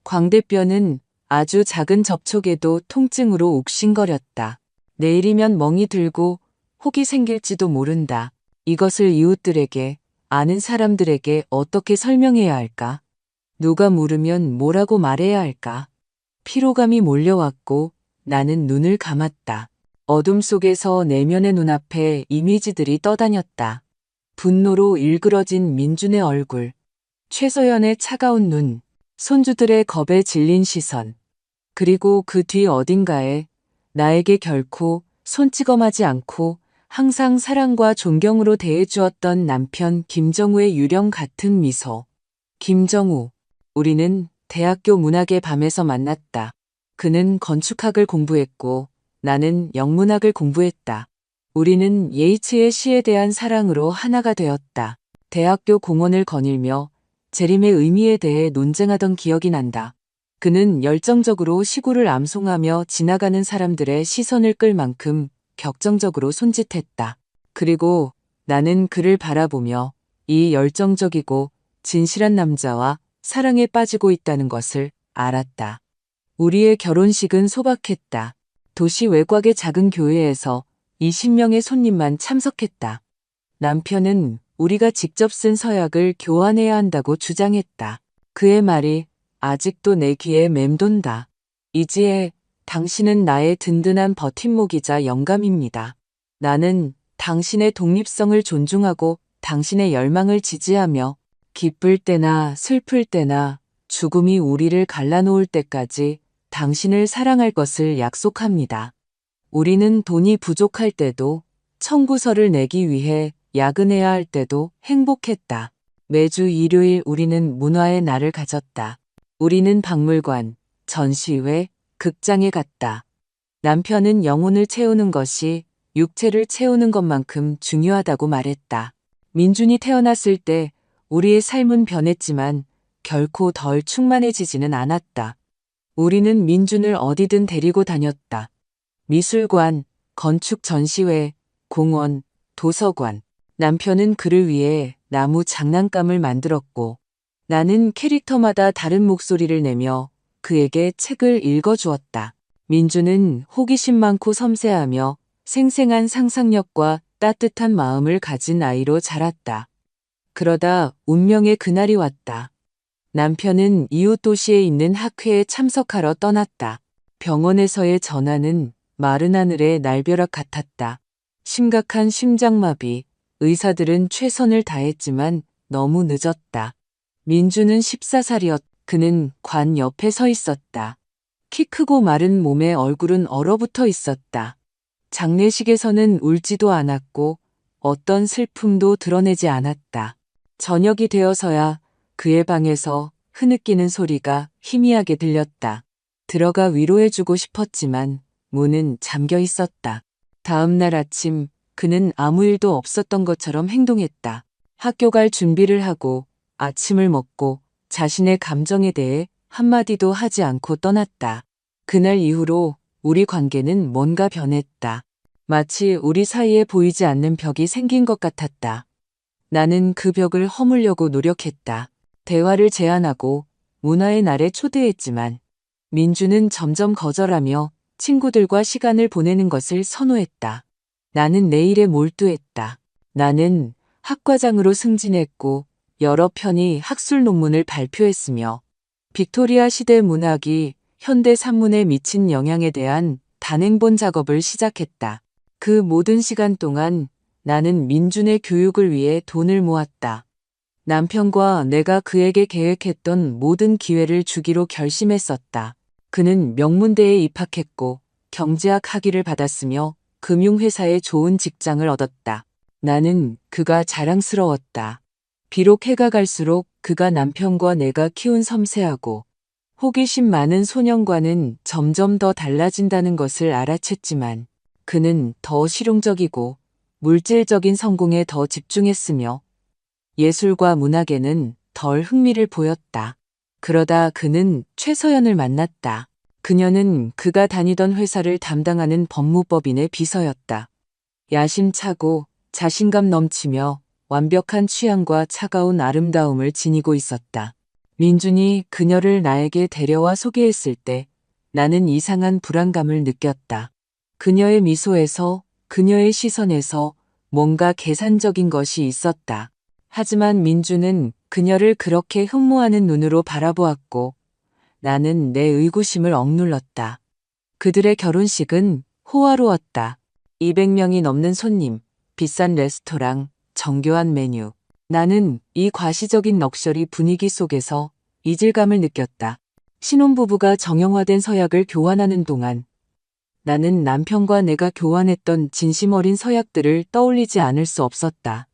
S1: 광대뼈는 아주 작은 접촉에도 통증으로 욱신거렸다. 내일이면 멍이 들고 혹이 생길지도 모른다. 이것을 이웃들에게, 아는 사람들에게 어떻게 설명해야 할까? 누가 물으면 뭐라고 말해야 할까? 피로감이 몰려왔고 나는 눈을 감았다. 어둠 속에서 내면의 눈앞에 이미지들이 떠다녔다. 분노로 일그러진 민준의 얼굴, 최서연의 차가운 눈, 손주들의 겁에 질린 시선, 그리고 그 뒤 어딘가에 나에게 결코 손찌검하지 않고 항상 사랑과 존경으로 대해주었던 남편 김정우의 유령 같은 미소. 김정우, 우리는 대학교 문학의 밤에서 만났다. 그는 건축학을 공부했고 나는 영문학을 공부했다. 우리는 예이츠의 시에 대한 사랑으로 하나가 되었다. 대학교 공원을 거닐며 재림의 의미에 대해 논쟁하던 기억이 난다. 그는 열정적으로 시구를 암송하며 지나가는 사람들의 시선을 끌 만큼 격정적으로 손짓했다. 그리고 나는 그를 바라보며 이 열정적이고 진실한 남자와 사랑에 빠지고 있다는 것을 알았다. 우리의 결혼식은 소박했다. 도시 외곽의 작은 교회에서 20명의 손님만 참석했다. 남편은 우리가 직접 쓴 서약을 교환해야 한다고 주장했다. 그의 말이 아직도 내 귀에 맴돈다. 이지혜, 당신은 나의 든든한 버팀목이자 영감입니다. 나는 당신의 독립성을 존중하고 당신의 열망을 지지하며 기쁠 때나 슬플 때나 죽음이 우리를 갈라놓을 때까지 당신을 사랑할 것을 약속합니다. 우리는 돈이 부족할 때도 청구서를 내기 위해 야근해야 할 때도 행복했다. 매주 일요일 우리는 문화의 날을 가졌다. 우리는 박물관, 전시회, 극장에 갔다. 남편은 영혼을 채우는 것이 육체를 채우는 것만큼 중요하다고 말했다. 민준이 태어났을 때 우리의 삶은 변했지만 결코 덜 충만해지지는 않았다. 우리는 민준을 어디든 데리고 다녔다. 미술관, 건축 전시회, 공원, 도서관. 남편은 그를 위해 나무 장난감을 만들었고 나는 캐릭터마다 다른 목소리를 내며 그에게 책을 읽어주었다. 민주는 호기심 많고 섬세하며 생생한 상상력과 따뜻한 마음을 가진 아이로 자랐다. 그러다 운명의 그날이 왔다. 남편은 이웃 도시에 있는 학회에 참석하러 떠났다. 병원에서의 전화는 마른 하늘의 날벼락 같았다. 심각한 심장마비, 의사들은 최선을 다했지만 너무 늦었다. 민주는 14살이었. 그는 관 옆에 서 있었다. 키 크고 마른 몸에 얼굴은 얼어붙어 있었다. 장례식에서는 울지도 않았고 어떤 슬픔도 드러내지 않았다. 저녁이 되어서야 그의 방에서 흐느끼는 소리가 희미하게 들렸다. 들어가 위로해주고 싶었지만 문은 잠겨 있었다. 다음 날 아침 그는 아무 일도 없었던 것처럼 행동했다. 학교 갈 준비를 하고 아침을 먹고 자신의 감정에 대해 한마디도 하지 않고 떠났다. 그날 이후로 우리 관계는 뭔가 변했다. 마치 우리 사이에 보이지 않는 벽이 생긴 것 같았다. 나는 그 벽을 허물려고 노력했다. 대화를 제안하고 문화의 날에 초대했지만 민주는 점점 거절하며 친구들과 시간을 보내는 것을 선호했다. 나는 내일에 몰두했다. 나는 학과장으로 승진했고 여러 편의 학술 논문을 발표했으며 빅토리아 시대 문학이 현대 산문에 미친 영향에 대한 단행본 작업을 시작했다. 그 모든 시간 동안 나는 민준의 교육을 위해 돈을 모았다. 남편과 내가 그에게 계획했던 모든 기회를 주기로 결심했었다. 그는 명문대에 입학했고 경제학 학위를 받았으며 금융회사에 좋은 직장을 얻었다. 나는 그가 자랑스러웠다. 비록 해가 갈수록 그가 남편과 내가 키운 섬세하고 호기심 많은 소년과는 점점 더 달라진다는 것을 알아챘지만 그는 더 실용적이고 물질적인 성공에 더 집중했으며 예술과 문학에는 덜 흥미를 보였다. 그러다 그는 최서연을 만났다. 그녀는 그가 다니던 회사를 담당하는 법무법인의 비서였다. 야심차고 자신감 넘치며 완벽한 취향과 차가운 아름다움을 지니고 있었다. 민준이 그녀를 나에게 데려와 소개했을 때 나는 이상한 불안감을 느꼈다. 그녀의 미소에서, 그녀의 시선에서 뭔가 계산적인 것이 있었다. 하지만 민주는 그녀를 그렇게 흠모하는 눈으로 바라보았고 나는 내 의구심을 억눌렀다. 그들의 결혼식은 호화로웠다. 200명이 넘는 손님, 비싼 레스토랑, 정교한 메뉴. 나는 이 과시적인 럭셔리 분위기 속에서 이질감을 느꼈다. 신혼부부가 정형화된 서약을 교환하는 동안 나는 남편과 내가 교환했던 진심 어린 서약들을 떠올리지 않을 수 없었다.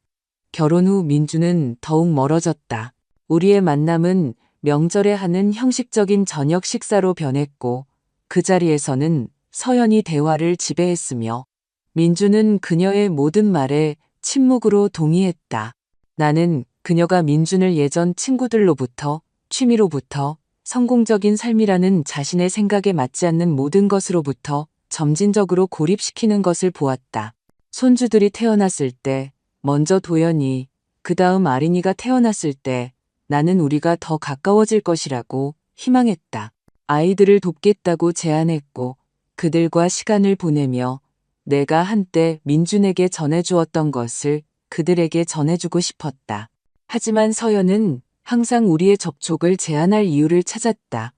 S1: 결혼 후 민주는 더욱 멀어졌다. 우리의 만남은 명절에 하는 형식적인 저녁 식사로 변했고 그 자리에서는 서연이 대화를 지배했으며 민주는 그녀의 모든 말에 침묵으로 동의했다. 나는 그녀가 민준을 예전 친구들로부터, 취미로부터, 성공적인 삶이라는 자신의 생각에 맞지 않는 모든 것으로부터 점진적으로 고립시키는 것을 보았다. 손주들이 태어났을 때, 먼저 도연이, 그 다음 아린이가 태어났을 때 나는 우리가 더 가까워질 것이라고 희망했다. 아이들을 돕겠다고 제안했고 그들과 시간을 보내며 내가 한때 민준에게 전해주었던 것을 그들에게 전해주고 싶었다. 하지만 서연은 항상 우리의 접촉을 제한할 이유를 찾았다.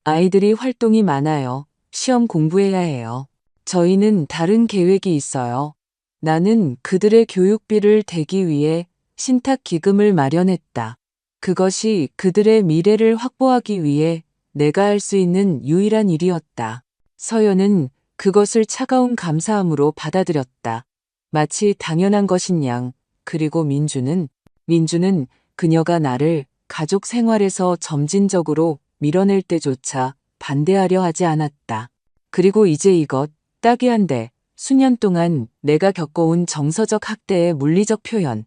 S1: 아이들이 활동이 많아요. 시험 공부해야 해요. 저희는 다른 계획이 있어요. 나는 그들의 교육비를 대기 위해 신탁 기금을 마련했다. 그것이 그들의 미래를 확보하기 위해 내가 할 수 있는 유일한 일이었다. 서연은 그것을 차가운 감사함으로 받아들였다. 마치 당연한 것인 양. 그리고 민주는 그녀가 나를 가족 생활에서 점진적으로 밀어낼 때조차 반대하려 하지 않았다. 그리고 이제 이것, 딱이 한데 수년 동안 내가 겪어온 정서적 학대의 물리적 표현.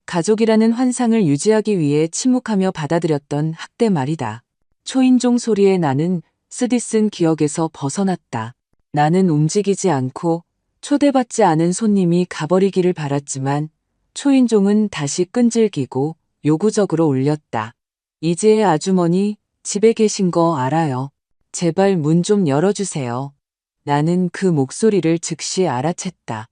S1: 가족이라는 환상을 유지하기 위해 침묵하며 받아들였던 학대 말이다. 초인종 소리에 나는 쓰디쓴 기억에서 벗어났다. 나는 움직이지 않고 초대받지 않은 손님이 가버리기를 바랐지만 초인종은 다시 끈질기고 요구적으로 울렸다. 이제의 아주머니 집에 계신 거 알아요. 제발 문 좀 열어주세요. 나는 그 목소리를 즉시 알아챘다.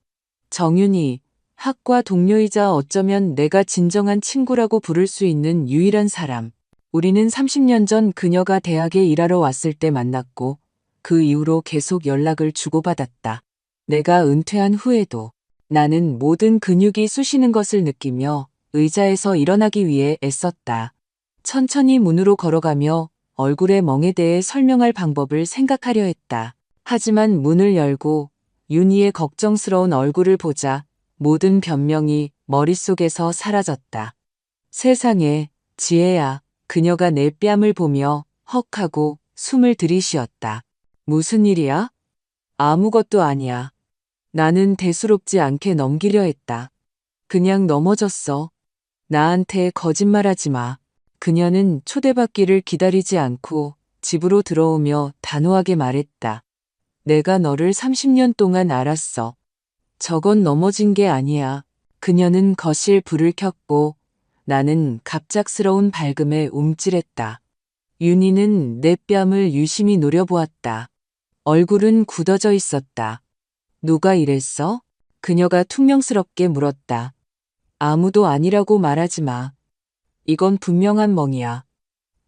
S1: 정윤이, 학과 동료이자 어쩌면 내가 진정한 친구라고 부를 수 있는 유일한 사람. 우리는 30년 전 그녀가 대학에 일하러 왔을 때 만났고 그 이후로 계속 연락을 주고받았다. 내가 은퇴한 후에도 나는 모든 근육이 쑤시는 것을 느끼며 의자에서 일어나기 위해 애썼다. 천천히 문으로 걸어가며 얼굴의 멍에 대해 설명할 방법을 생각하려 했다. 하지만 문을 열고 윤희의 걱정스러운 얼굴을 보자 모든 변명이 머릿속에서 사라졌다. 세상에, 지혜야. 그녀가 내 뺨을 보며 헉 하고 숨을 들이쉬었다. 무슨 일이야? 아무것도 아니야. 나는 대수롭지 않게 넘기려 했다. 그냥 넘어졌어. 나한테 거짓말하지 마. 그녀는 초대받기를 기다리지 않고 집으로 들어오며 단호하게 말했다. 내가 너를 30년 동안 알았어. 저건 넘어진 게 아니야. 그녀는 거실 불을 켰고 나는 갑작스러운 밝음에 움찔했다. 윤희는 내 뺨을 유심히 노려보았다. 얼굴은 굳어져 있었다. 누가 이랬어? 그녀가 퉁명스럽게 물었다. 아무도 아니라고 말하지 마. 이건 분명한 멍이야.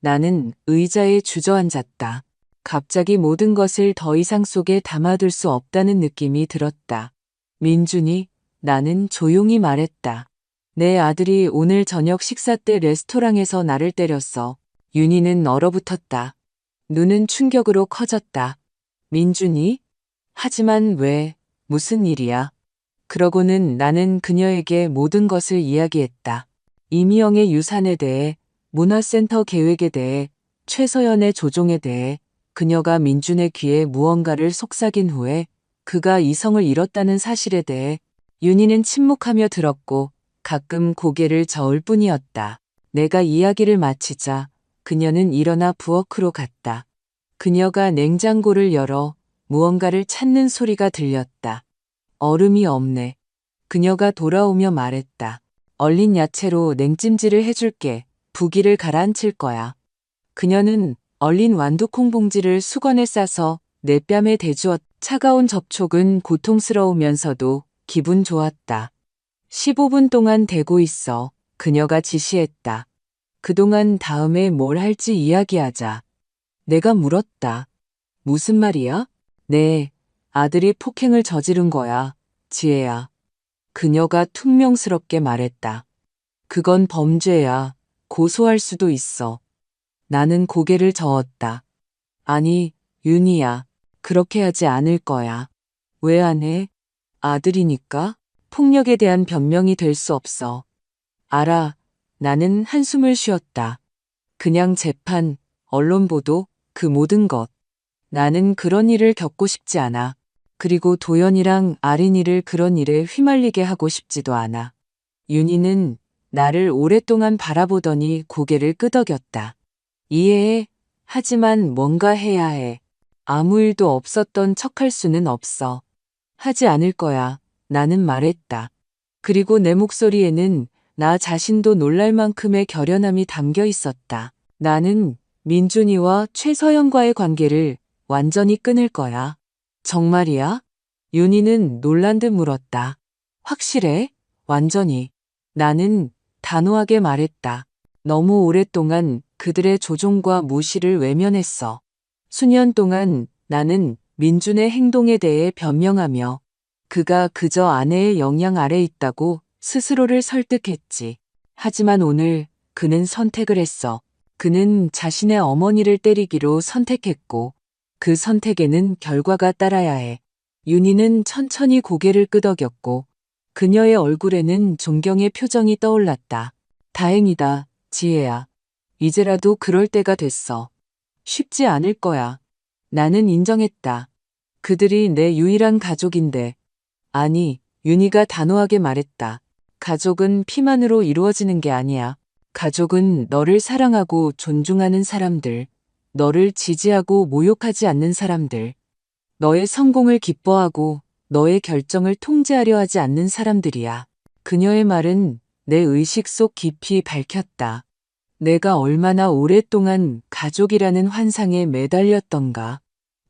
S1: 나는 의자에 주저앉았다. 갑자기 모든 것을 더 이상 속에 담아둘 수 없다는 느낌이 들었다. 민준이, 나는 조용히 말했다. 내 아들이 오늘 저녁 식사 때 레스토랑에서 나를 때렸어. 윤희는 얼어붙었다. 눈은 충격으로 커졌다. 민준이? 하지만 왜, 무슨 일이야? 그러고는 나는 그녀에게 모든 것을 이야기했다. 이미영의 유산에 대해, 문화센터 계획에 대해, 최서연의 조종에 대해, 그녀가 민준의 귀에 무언가를 속삭인 후에 그가 이성을 잃었다는 사실에 대해 윤희는 침묵하며 들었고 가끔 고개를 저을 뿐이었다. 내가 이야기를 마치자 그녀는 일어나 부엌으로 갔다. 그녀가 냉장고를 열어 무언가를 찾는 소리가 들렸다. 얼음이 없네. 그녀가 돌아오며 말했다. 얼린 야채로 냉찜질을 해줄게. 부기를 가라앉힐 거야. 그녀는 얼린 완두콩 봉지를 수건에 싸서 내 뺨에 대주었. 차가운 접촉은 고통스러우면서도 기분 좋았다. 15분 동안 대고 있어. 그녀가 지시했다. 그동안 다음에 뭘 할지 이야기하자. 내가 물었다. 무슨 말이야? 네, 아들이 폭행을 저지른 거야, 지혜야. 그녀가 퉁명스럽게 말했다. 그건 범죄야. 고소할 수도 있어. 나는 고개를 저었다. 아니, 윤희야. 그렇게 하지 않을 거야. 왜 안 해? 아들이니까? 폭력에 대한 변명이 될 수 없어. 알아. 나는 한숨을 쉬었다. 그냥 재판, 언론 보도, 그 모든 것. 나는 그런 일을 겪고 싶지 않아. 그리고 도연이랑 아린이를 그런 일에 휘말리게 하고 싶지도 않아. 윤희는 나를 오랫동안 바라보더니 고개를 끄덕였다. 이해해. 하지만 뭔가 해야 해. 아무 일도 없었던 척할 수는 없어. 하지 않을 거야. 나는 말했다. 그리고 내 목소리에는 나 자신도 놀랄 만큼의 결연함이 담겨 있었다. 나는 민준이와 최서연과의 관계를 완전히 끊을 거야. 정말이야? 윤희는 놀란 듯 물었다. 확실해? 완전히. 나는 단호하게 말했다. 너무 오랫동안 그들의 조종과 무시를 외면했어. 수년 동안 나는 민준의 행동에 대해 변명하며 그가 그저 아내의 영향 아래 있다고 스스로를 설득했지. 하지만 오늘 그는 선택을 했어. 그는 자신의 어머니를 때리기로 선택했고 그 선택에는 결과가 따라야 해. 윤희는 천천히 고개를 끄덕였고 그녀의 얼굴에는 존경의 표정이 떠올랐다. 다행이다, 지혜야. 이제라도 그럴 때가 됐어. 쉽지 않을 거야. 나는 인정했다. 그들이 내 유일한 가족인데. 아니, 윤희가 단호하게 말했다. 가족은 피만으로 이루어지는 게 아니야. 가족은 너를 사랑하고 존중하는 사람들, 너를 지지하고 모욕하지 않는 사람들, 너의 성공을 기뻐하고 너의 결정을 통제하려 하지 않는 사람들이야. 그녀의 말은 내 의식 속 깊이 밝혔다. 내가 얼마나 오랫동안 가족이라는 환상에 매달렸던가.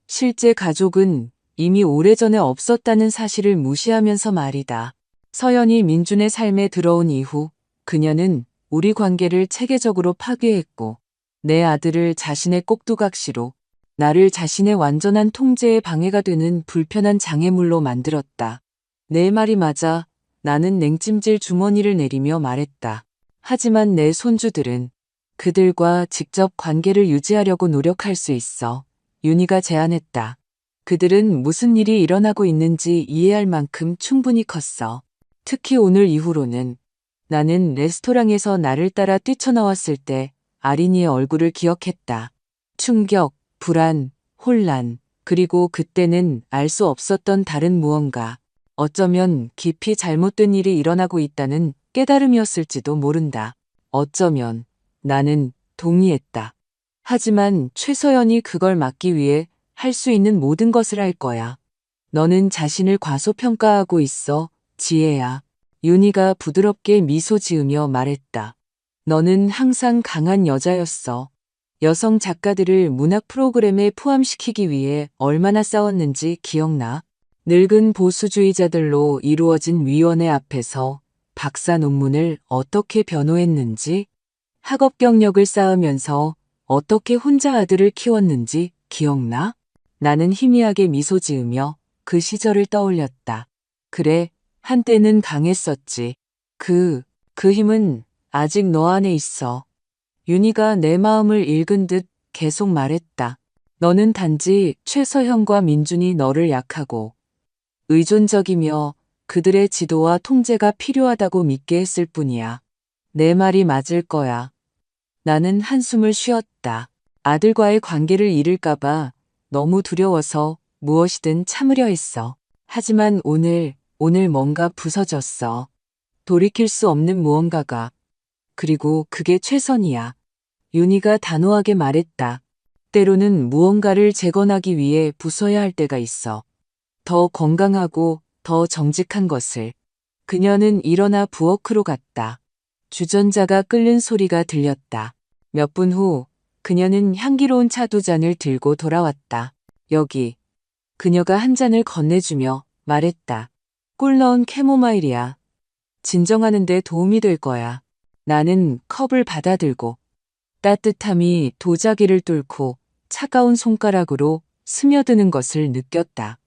S1: 실제 가족은 이미 오래전에 없었다는 사실을 무시하면서 말이다. 서연이 민준의 삶에 들어온 이후 그녀는 우리 관계를 체계적으로 파괴했고 내 아들을 자신의 꼭두각시로 나를 자신의 완전한 통제에 방해가 되는 불편한 장애물로 만들었다. 내 말이 맞아. 나는 냉찜질 주머니를 내리며 말했다. 하지만 내 손주들은 그들과 직접 관계를 유지하려고 노력할 수 있어. 윤희가 제안했다. 그들은 무슨 일이 일어나고 있는지 이해할 만큼 충분히 컸어. 특히 오늘 이후로는 나는 레스토랑에서 나를 따라 뛰쳐나왔을 때 아린이의 얼굴을 기억했다. 충격, 불안, 혼란, 그리고 그때는 알 수 없었던 다른 무언가. 어쩌면 깊이 잘못된 일이 일어나고 있다는 깨달음이었을지도 모른다. 어쩌면 나는 동의했다. 하지만 최서연이 그걸 막기 위해 할 수 있는 모든 것을 할 거야. 너는 자신을 과소평가하고 있어, 지혜야. 윤희가 부드럽게 미소 지으며 말했다. 너는 항상 강한 여자였어. 여성 작가들을 문학 프로그램에 포함시키기 위해 얼마나 싸웠는지 기억나? 늙은 보수주의자들로 이루어진 위원회 앞에서 박사 논문을 어떻게 변호했는지, 학업 경력을 쌓으면서 어떻게 혼자 아들을 키웠는지 기억나? 나는 희미하게 미소 지으며 그 시절을 떠올렸다. 그래, 한때는 강했었지. 그 힘은 아직 너 안에 있어. 윤희가 내 마음을 읽은 듯 계속 말했다. 너는 단지 최서현과 민준이 너를 약하고 의존적이며 그들의 지도와 통제가 필요하다고 믿게 했을 뿐이야. 내 말이 맞을 거야. 나는 한숨을 쉬었다. 아들과의 관계를 잃을까봐 너무 두려워서 무엇이든 참으려 했어. 하지만 오늘 뭔가 부서졌어. 돌이킬 수 없는 무언가가. 그리고 그게 최선이야. 윤희가 단호하게 말했다. 때로는 무언가를 재건하기 위해 부숴야 할 때가 있어. 더 건강하고 더 정직한 것을. 그녀는 일어나 부엌으로 갔다. 주전자가 끓는 소리가 들렸다. 몇 분 후 그녀는 향기로운 차 두 잔을 들고 돌아왔다. 여기. 그녀가 한 잔을 건네주며 말했다. 꿀 넣은 캐모마일이야. 진정하는 데 도움이 될 거야. 나는 컵을 받아들고 따뜻함이 도자기를 뚫고 차가운 손가락으로 스며드는 것을 느꼈다.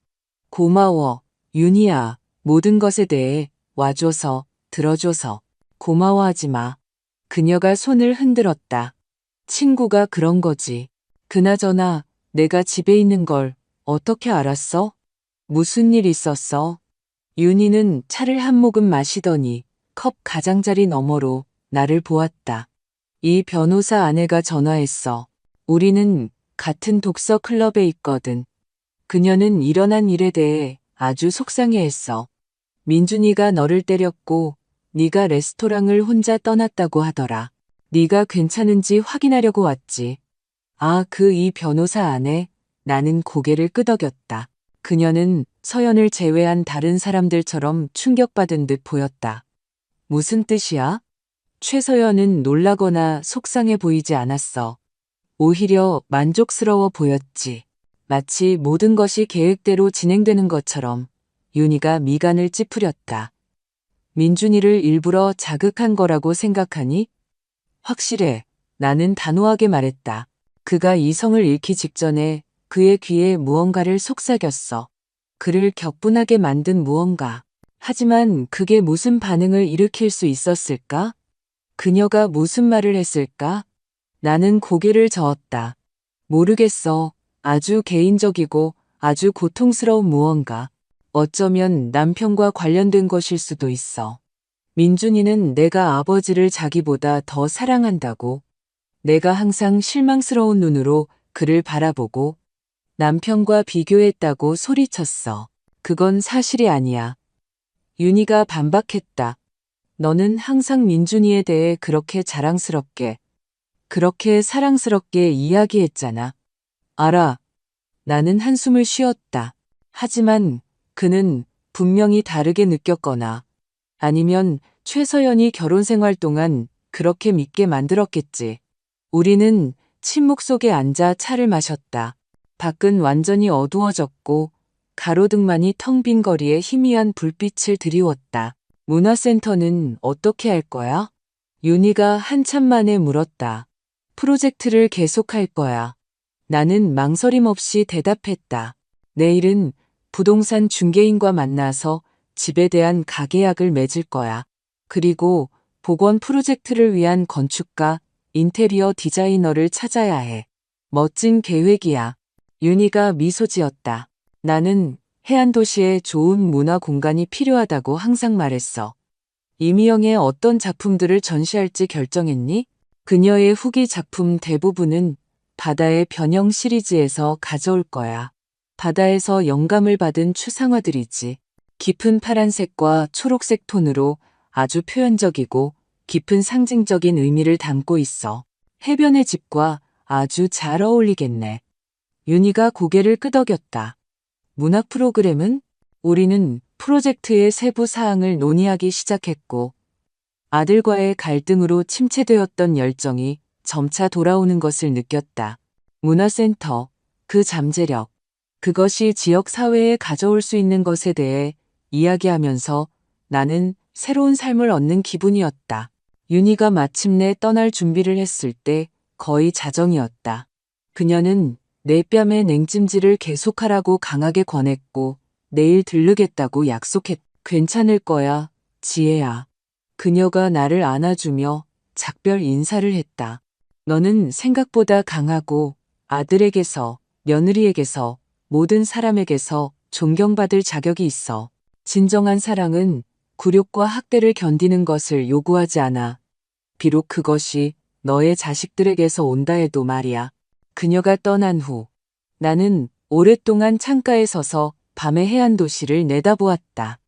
S1: 고마워, 윤희야. 모든 것에 대해 와줘서, 들어줘서. 고마워하지 마. 그녀가 손을 흔들었다. 친구가 그런 거지. 그나저나 내가 집에 있는 걸 어떻게 알았어? 무슨 일 있었어? 윤희는 차를 한 모금 마시더니 컵 가장자리 너머로 나를 보았다. 이 변호사 아내가 전화했어. 우리는 같은 독서 클럽에 있거든. 그녀는 일어난 일에 대해 아주 속상해했어. 민준이가 너를 때렸고 네가 레스토랑을 혼자 떠났다고 하더라. 네가 괜찮은지 확인하려고 왔지. 아, 이 변호사 아내? 나는 고개를 끄덕였다. 그녀는 서연을 제외한 다른 사람들처럼 충격받은 듯 보였다. 무슨 뜻이야? 최서연은 놀라거나 속상해 보이지 않았어. 오히려 만족스러워 보였지. 마치 모든 것이 계획대로 진행되는 것처럼. 윤희가 미간을 찌푸렸다. 민준이를 일부러 자극한 거라고 생각하니? 확실해. 나는 단호하게 말했다. 그가 이성을 잃기 직전에 그의 귀에 무언가를 속삭였어. 그를 격분하게 만든 무언가. 하지만 그게 무슨 반응을 일으킬 수 있었을까? 그녀가 무슨 말을 했을까? 나는 고개를 저었다. 모르겠어. 아주 개인적이고 아주 고통스러운 무언가. 어쩌면 남편과 관련된 것일 수도 있어. 민준이는 내가 아버지를 자기보다 더 사랑한다고. 내가 항상 실망스러운 눈으로 그를 바라보고 남편과 비교했다고 소리쳤어. 그건 사실이 아니야. 윤희가 반박했다. 너는 항상 민준이에 대해 그렇게 자랑스럽게, 그렇게 사랑스럽게 이야기했잖아. 알아. 나는 한숨을 쉬었다. 하지만 그는 분명히 다르게 느꼈거나 아니면 최서연이 결혼 생활 동안 그렇게 믿게 만들었겠지. 우리는 침묵 속에 앉아 차를 마셨다. 밖은 완전히 어두워졌고 가로등만이 텅 빈 거리에 희미한 불빛을 드리웠다. 문화센터는 어떻게 할 거야? 윤희가 한참 만에 물었다. 프로젝트를 계속할 거야. 나는 망설임 없이 대답했다. 내일은 부동산 중개인과 만나서 집에 대한 가계약을 맺을 거야. 그리고 복원 프로젝트를 위한 건축가, 인테리어 디자이너를 찾아야 해. 멋진 계획이야. 윤희가 미소 지었다. 나는 해안도시에 좋은 문화 공간이 필요하다고 항상 말했어. 이미영의 어떤 작품들을 전시할지 결정했니? 그녀의 후기 작품 대부분은 바다의 변형 시리즈에서 가져올 거야. 바다에서 영감을 받은 추상화들이지. 깊은 파란색과 초록색 톤으로 아주 표현적이고 깊은 상징적인 의미를 담고 있어. 해변의 집과 아주 잘 어울리겠네. 윤희가 고개를 끄덕였다. 문학 프로그램은? 우리는 프로젝트의 세부 사항을 논의하기 시작했고 아들과의 갈등으로 침체되었던 열정이 점차 돌아오는 것을 느꼈다. 문화센터, 그 잠재력, 그것이 지역 사회에 가져올 수 있는 것에 대해 이야기하면서 나는 새로운 삶을 얻는 기분이었다. 윤희가 마침내 떠날 준비를 했을 때 거의 자정이었다. 그녀는 내 뺨에 냉찜질을 계속하라고 강하게 권했고 내일 들르겠다고 약속했다. 괜찮을 거야, 지혜야. 그녀가 나를 안아주며 작별 인사를 했다. 너는 생각보다 강하고 아들에게서, 며느리에게서, 모든 사람에게서 존경받을 자격이 있어. 진정한 사랑은 굴욕과 학대를 견디는 것을 요구하지 않아. 비록 그것이 너의 자식들에게서 온다 해도 말이야. 그녀가 떠난 후 나는 오랫동안 창가에 서서 밤의 해안 도시를 내다보았다.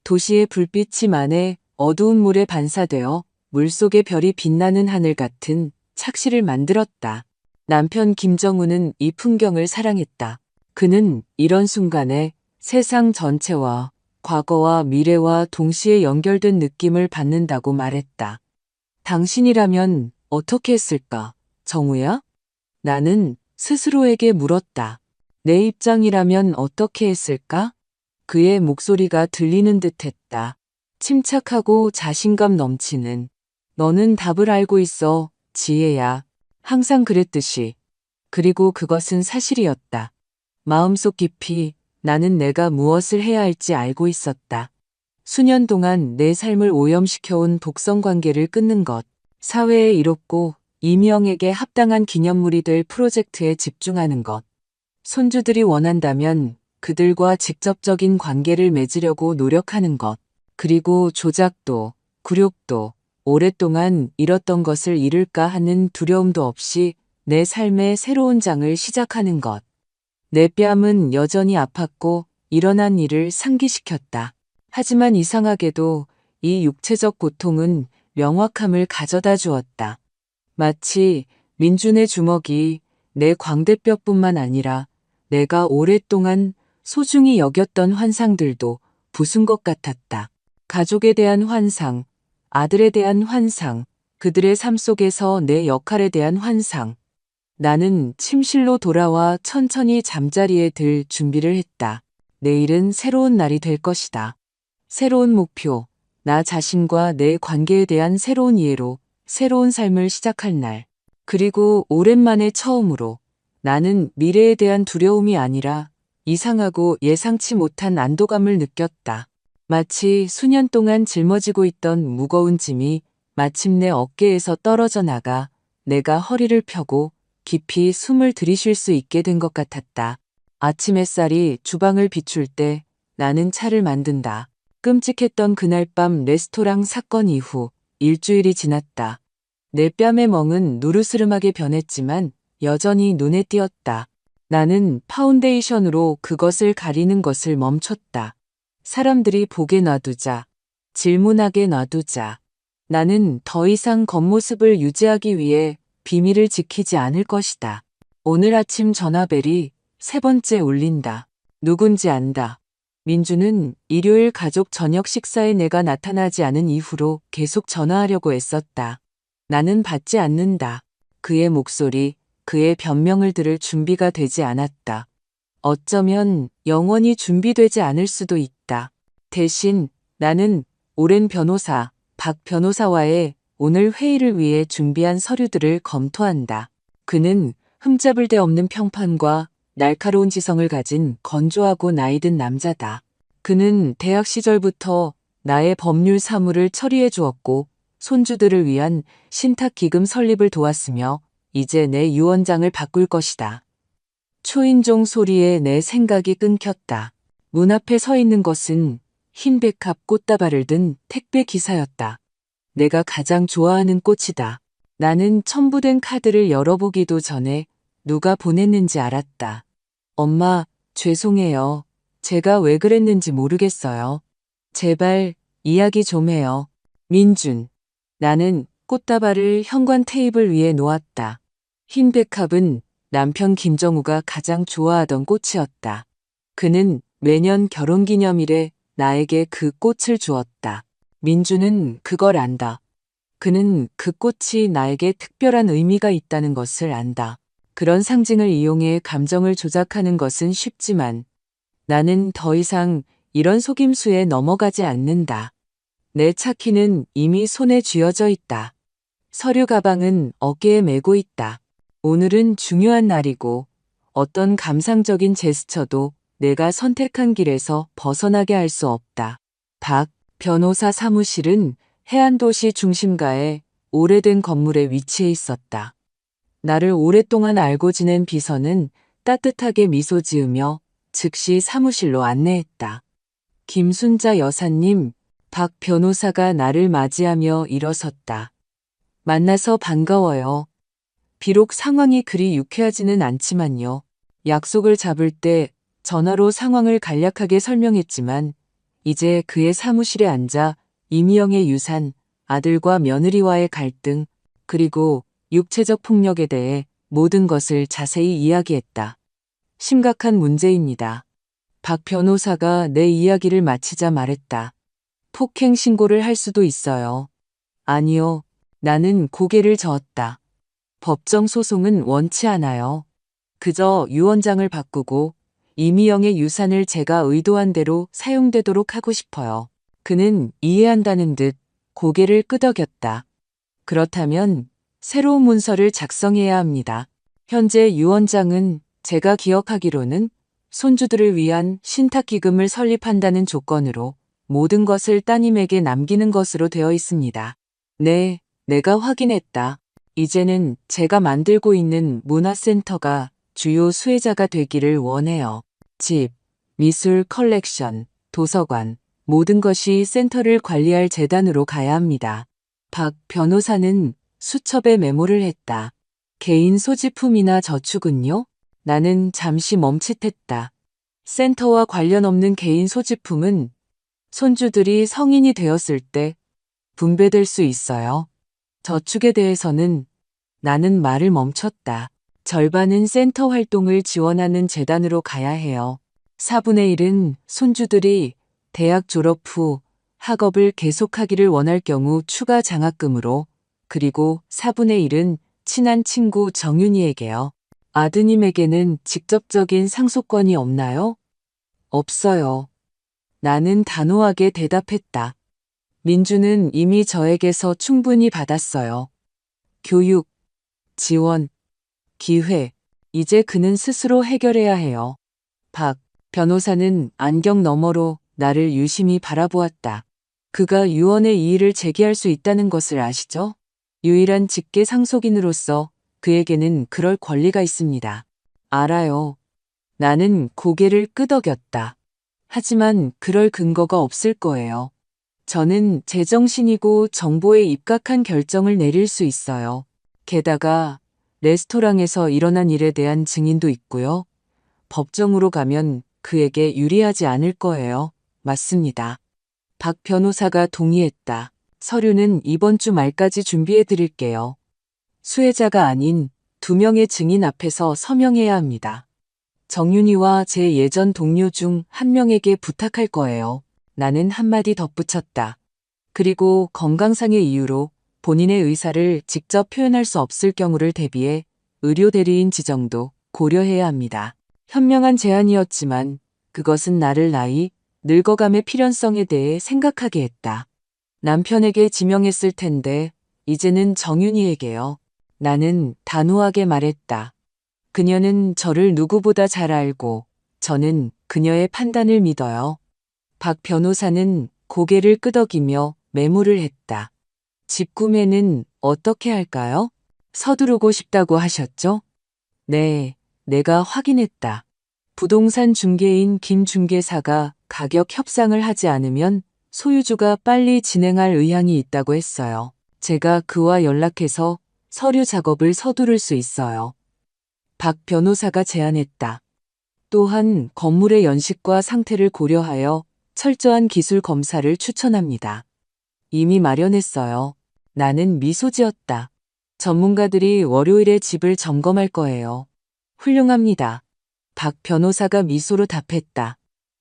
S1: 도시의 불빛이 만에 어두운 물에 반사되어 물속의 별이 빛나는 하늘 같은 착시를 만들었다. 남편 김정우는 이 풍경을 사랑했다. 그는 이런 순간에 세상 전체와 과거와 미래와 동시에 연결된 느낌을 받는다고 말했다. 당신이라면 어떻게 했을까, 정우야? 나는 스스로에게 물었다. 내 입장이라면 어떻게 했을까? 그의 목소리가 들리는 듯 했다. 침착하고 자신감 넘치는. 너는 답을 알고 있어, 지혜야. 항상 그랬듯이. 그리고 그것은 사실이었다. 마음속 깊이 나는 내가 무엇을 해야 할지 알고 있었다. 수년 동안 내 삶을 오염시켜온 독성 관계를 끊는 것, 사회에 이롭고 이명에게 합당한 기념물이 될 프로젝트에 집중하는 것, 손주들이 원한다면 그들과 직접적인 관계를 맺으려고 노력하는 것, 그리고 조작도, 굴욕도, 오랫동안 잃었던 것을 잃을까 하는 두려움도 없이 내 삶의 새로운 장을 시작하는 것. 내 뺨은 여전히 아팠고 일어난 일을 상기시켰다. 하지만 이상하게도 이 육체적 고통은 명확함을 가져다 주었다. 마치 민준의 주먹이 내 광대뼈뿐만 아니라 내가 오랫동안 소중히 여겼던 환상들도 부순 것 같았다. 가족에 대한 환상, 아들에 대한 환상, 그들의 삶 속에서 내 역할에 대한 환상. 나는 침실로 돌아와 천천히 잠자리에 들 준비를 했다. 내일은 새로운 날이 될 것이다. 새로운 목표, 나 자신과 내 관계에 대한 새로운 이해로 새로운 삶을 시작할 날. 그리고 오랜만에 처음으로 나는 미래에 대한 두려움이 아니라 이상하고 예상치 못한 안도감을 느꼈다. 마치 수년 동안 짊어지고 있던 무거운 짐이 마침내 어깨에서 떨어져 나가 내가 허리를 펴고 깊이 숨을 들이쉴 수 있게 된 것 같았다. 아침 햇살이 주방을 비출 때 나는 차를 만든다. 끔찍했던 그날 밤 레스토랑 사건 이후 일주일이 지났다. 내 뺨의 멍은 누르스름하게 변했지만 여전히 눈에 띄었다. 나는 파운데이션으로 그것을 가리는 것을 멈췄다. 사람들이 보게 놔두자. 질문하게 놔두자. 나는 더 이상 겉모습을 유지하기 위해 비밀을 지키지 않을 것이다. 오늘 아침 전화벨이 3번째 울린다. 누군지 안다. 민주는 일요일 가족 저녁 식사에 내가 나타나지 않은 이후로 계속 전화하려고 애썼다. 나는 받지 않는다. 그의 목소리, 그의 변명을 들을 준비가 되지 않았다. 어쩌면 영원히 준비되지 않을 수도 있다. 대신 나는 오랜 변호사, 박 변호사와의 오늘 회의를 위해 준비한 서류들을 검토한다. 그는 흠잡을 데 없는 평판과 날카로운 지성을 가진 건조하고 나이든 남자다. 그는 대학 시절부터 나의 법률 사무를 처리해 주었고 손주들을 위한 신탁기금 설립을 도왔으며 이제 내 유언장을 바꿀 것이다. 초인종 소리에 내 생각이 끊겼다. 문 앞에 서 있는 것은 흰 백합 꽃다발을 든 택배 기사였다. 내가 가장 좋아하는 꽃이다. 나는 첨부된 카드를 열어보기도 전에 누가 보냈는지 알았다. 엄마, 죄송해요. 제가 왜 그랬는지 모르겠어요. 제발 이야기 좀 해요. 민준. 나는 꽃다발을 현관 테이블 위에 놓았다. 흰 백합은 남편 김정우가 가장 좋아하던 꽃이었다. 그는 매년 결혼기념일에 나에게 그 꽃을 주었다. 민주는 그걸 안다. 그는 그 꽃이 나에게 특별한 의미가 있다는 것을 안다. 그런 상징을 이용해 감정을 조작하는 것은 쉽지만 나는 더 이상 이런 속임수에 넘어가지 않는다. 내 차키는 이미 손에 쥐어져 있다. 서류 가방은 어깨에 메고 있다. 오늘은 중요한 날이고 어떤 감상적인 제스처도 내가 선택한 길에서 벗어나게 할 수 없다. 박 변호사 사무실은 해안도시 중심가의 오래된 건물에 위치해 있었다. 나를 오랫동안 알고 지낸 비서는 따뜻하게 미소 지으며 즉시 사무실로 안내했다. 김순자 여사님, 박 변호사가 나를 맞이하며 일어섰다. 만나서 반가워요. 비록 상황이 그리 유쾌하지는 않지만요. 약속을 잡을 때 전화로 상황을 간략하게 설명했지만 이제 그의 사무실에 앉아 이미영의 유산, 아들과 며느리와의 갈등, 그리고 육체적 폭력에 대해 모든 것을 자세히 이야기했다. 심각한 문제입니다. 박 변호사가 내 이야기를 마치자 말했다. 폭행 신고를 할 수도 있어요. 아니요. 나는 고개를 저었다. 법정 소송은 원치 않아요. 그저 유언장을 바꾸고 이미영의 유산을 제가 의도한 대로 사용되도록 하고 싶어요. 그는 이해한다는 듯 고개를 끄덕였다. 그렇다면 새로운 문서를 작성해야 합니다. 현재 유언장은 제가 기억하기로는 손주들을 위한 신탁기금을 설립한다는 조건으로 모든 것을 따님에게 남기는 것으로 되어 있습니다. 네, 내가 확인했다. 이제는 제가 만들고 있는 문화센터가 주요 수혜자가 되기를 원해요. 집, 미술 컬렉션, 도서관, 모든 것이 센터를 관리할 재단으로 가야 합니다. 박 변호사는 수첩에 메모를 했다. 개인 소지품이나 저축은요? 나는 잠시 멈칫했다. 센터와 관련 없는 개인 소지품은 손주들이 성인이 되었을 때 분배될 수 있어요. 저축에 대해서는 나는 말을 멈췄다. 절반은 센터 활동을 지원하는 재단으로 가야 해요. 4분의 1은 손주들이 대학 졸업 후 학업을 계속하기를 원할 경우 추가 장학금으로, 그리고 4분의 1은 친한 친구 정윤이에게요. 아드님에게는 직접적인 상속권이 없나요? 없어요. 나는 단호하게 대답했다. 민주는 이미 저에게서 충분히 받았어요. 교육, 지원, 기회, 이제 그는 스스로 해결해야 해요. 박 변호사는 안경 너머로 나를 유심히 바라보았다. 그가 유언의 이의를 제기할 수 있다는 것을 아시죠? 유일한 직계 상속인으로서 그에게는 그럴 권리가 있습니다. 알아요. 나는 고개를 끄덕였다. 하지만 그럴 근거가 없을 거예요. 저는 제정신이고 정보에 입각한 결정을 내릴 수 있어요. 게다가 레스토랑에서 일어난 일에 대한 증인도 있고요. 법정으로 가면 그에게 유리하지 않을 거예요. 맞습니다. 박 변호사가 동의했다. 서류는 이번 주 말까지 준비해 드릴게요. 수혜자가 아닌 2명의 증인 앞에서 서명해야 합니다. 정윤이와 제 예전 동료 중 1명에게 부탁할 거예요. 나는 한마디 덧붙였다. 그리고 건강상의 이유로 본인의 의사를 직접 표현할 수 없을 경우를 대비해 의료 대리인 지정도 고려해야 합니다. 현명한 제안이었지만 그것은 나를 늙어감의 필연성에 대해 생각하게 했다. 남편에게 지명했을 텐데 이제는 정윤이에게요. 나는 단호하게 말했다. 그녀는 저를 누구보다 잘 알고 저는 그녀의 판단을 믿어요. 박 변호사는 고개를 끄덕이며 메모를 했다. 집 구매는 어떻게 할까요? 서두르고 싶다고 하셨죠? 네, 내가 확인했다. 부동산 중개인 김 중개사가 가격 협상을 하지 않으면 소유주가 빨리 진행할 의향이 있다고 했어요. 제가 그와 연락해서 서류 작업을 서두를 수 있어요. 박 변호사가 제안했다. 또한 건물의 연식과 상태를 고려하여 철저한 기술 검사를 추천합니다. 이미 마련했어요. 나는 미소 지었다. 전문가들이 월요일에 집을 점검할 거예요. 훌륭합니다. 박 변호사가 미소로 답했다.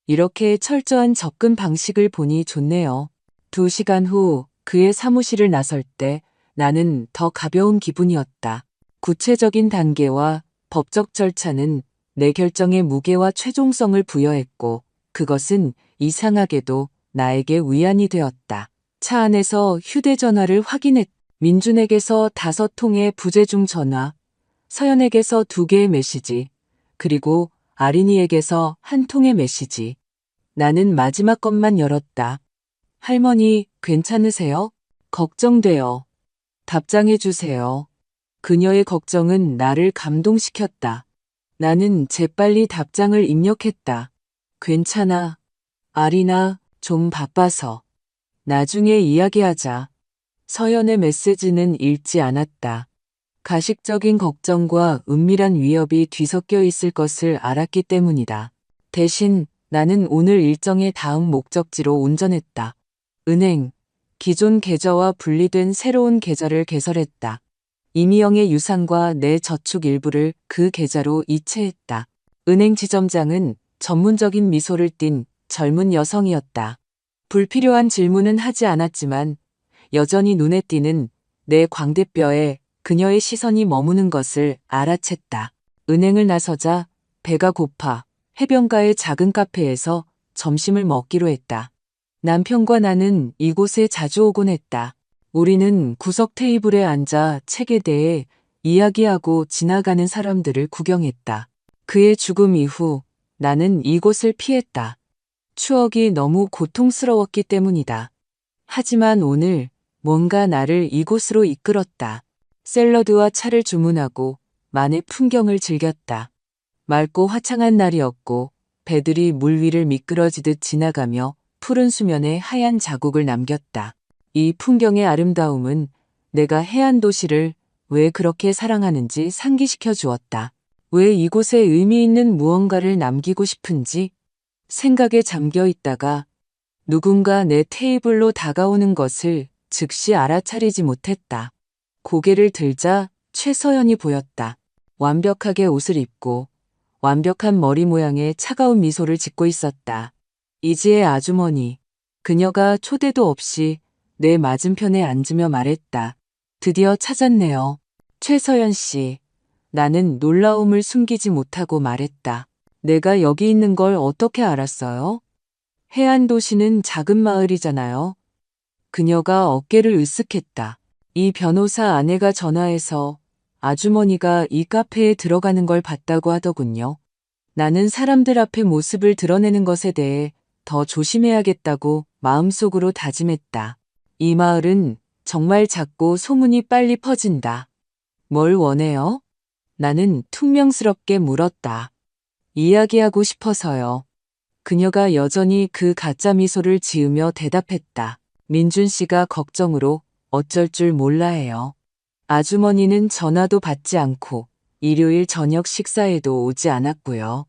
S1: 이렇게 철저한 접근 방식을 보니 좋네요. 2시간 후 그의 사무실을 나설 때 나는 더 가벼운 기분이었다. 구체적인 단계와 법적 절차는 내 결정의 무게와 최종성을 부여했고 그것은 이상하게도 나에게 위안이 되었다. 차 안에서 휴대전화를 확인했. 민준에게서 5통의 부재중 전화, 서연에게서 2개의 메시지, 그리고 아린이에게서 1통의 메시지. 나는 마지막 것만 열었다. 할머니, 괜찮으세요? 걱정돼요. 답장해 주세요. 그녀의 걱정은 나를 감동시켰다. 나는 재빨리 답장을 입력했다. 괜찮아. 아리나, 좀 바빠서. 나중에 이야기하자. 서연의 메시지는 읽지 않았다. 가식적인 걱정과 은밀한 위협이 뒤섞여 있을 것을 알았기 때문이다. 대신 나는 오늘 일정의 다음 목적지로 운전했다. 은행, 기존 계좌와 분리된 새로운 계좌를 개설했다. 이미영의 유산과 내 저축 일부를 그 계좌로 이체했다. 은행 지점장은 전문적인 미소를 띤 젊은 여성이었다. 불필요한 질문은 하지 않았지만 여전히 눈에 띄는 내 광대뼈에 그녀의 시선이 머무는 것을 알아챘다. 은행을 나서자 배가 고파 해변가의 작은 카페에서 점심을 먹기로 했다. 남편과 나는 이곳에 자주 오곤 했다. 우리는 구석 테이블에 앉아 책에 대해 이야기하고 지나가는 사람들을 구경했다. 그의 죽음 이후 나는 이곳을 피했다. 추억이 너무 고통스러웠기 때문이다. 하지만 오늘 뭔가 나를 이곳으로 이끌었다. 샐러드와 차를 주문하고 만의 풍경을 즐겼다. 맑고 화창한 날이었고 배들이 물 위를 미끄러지듯 지나가며 푸른 수면에 하얀 자국을 남겼다. 이 풍경의 아름다움은 내가 해안 도시를 왜 그렇게 사랑하는지 상기시켜 주었다. 왜 이곳에 의미 있는 무언가를 남기고 싶은지 생각에 잠겨 있다가 누군가 내 테이블로 다가오는 것을 즉시 알아차리지 못했다. 고개를 들자 최서연이 보였다. 완벽하게 옷을 입고 완벽한 머리 모양의 차가운 미소를 짓고 있었다. 이지의 아주머니. 그녀가 초대도 없이 내 맞은편에 앉으며 말했다. 드디어 찾았네요. 최서연 씨. 나는 놀라움을 숨기지 못하고 말했다. 내가 여기 있는 걸 어떻게 알았어요? 해안 도시는 작은 마을이잖아요. 그녀가 어깨를 으쓱했다. 이 변호사 아내가 전화해서 아주머니가 이 카페에 들어가는 걸 봤다고 하더군요. 나는 사람들 앞에 모습을 드러내는 것에 대해 더 조심해야겠다고 마음속으로 다짐했다. 이 마을은 정말 작고 소문이 빨리 퍼진다. 뭘 원해요? 나는 퉁명스럽게 물었다. 이야기하고 싶어서요. 그녀가 여전히 그 가짜 미소를 지으며 대답했다. 민준 씨가 걱정으로 어쩔 줄 몰라 해요. 아주머니는 전화도 받지 않고 일요일 저녁 식사에도 오지 않았고요.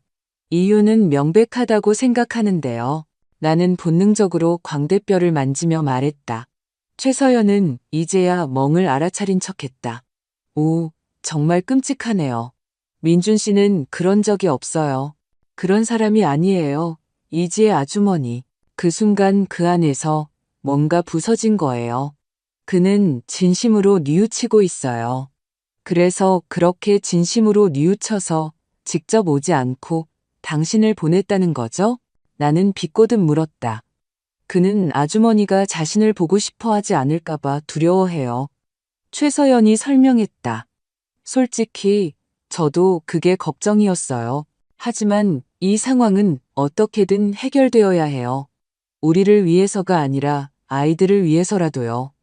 S1: 이유는 명백하다고 생각하는데요. 나는 본능적으로 광대뼈를 만지며 말했다. 최서연은 이제야 멍을 알아차린 척했다. 오, 정말 끔찍하네요. 민준 씨는 그런 적이 없어요. 그런 사람이 아니에요. 이지의 아주머니. 그 순간 그 안에서 뭔가 부서진 거예요. 그는 진심으로 뉘우치고 있어요. 그래서 그렇게 진심으로 뉘우쳐서 직접 오지 않고 당신을 보냈다는 거죠? 나는 비꼬듯 물었다. 그는 아주머니가 자신을 보고 싶어 하지 않을까봐 두려워해요. 최서연이 설명했다. 솔직히 저도 그게 걱정이었어요. 하지만 이 상황은 어떻게든 해결되어야 해요. 우리를 위해서가 아니라 아이들을 위해서라도요.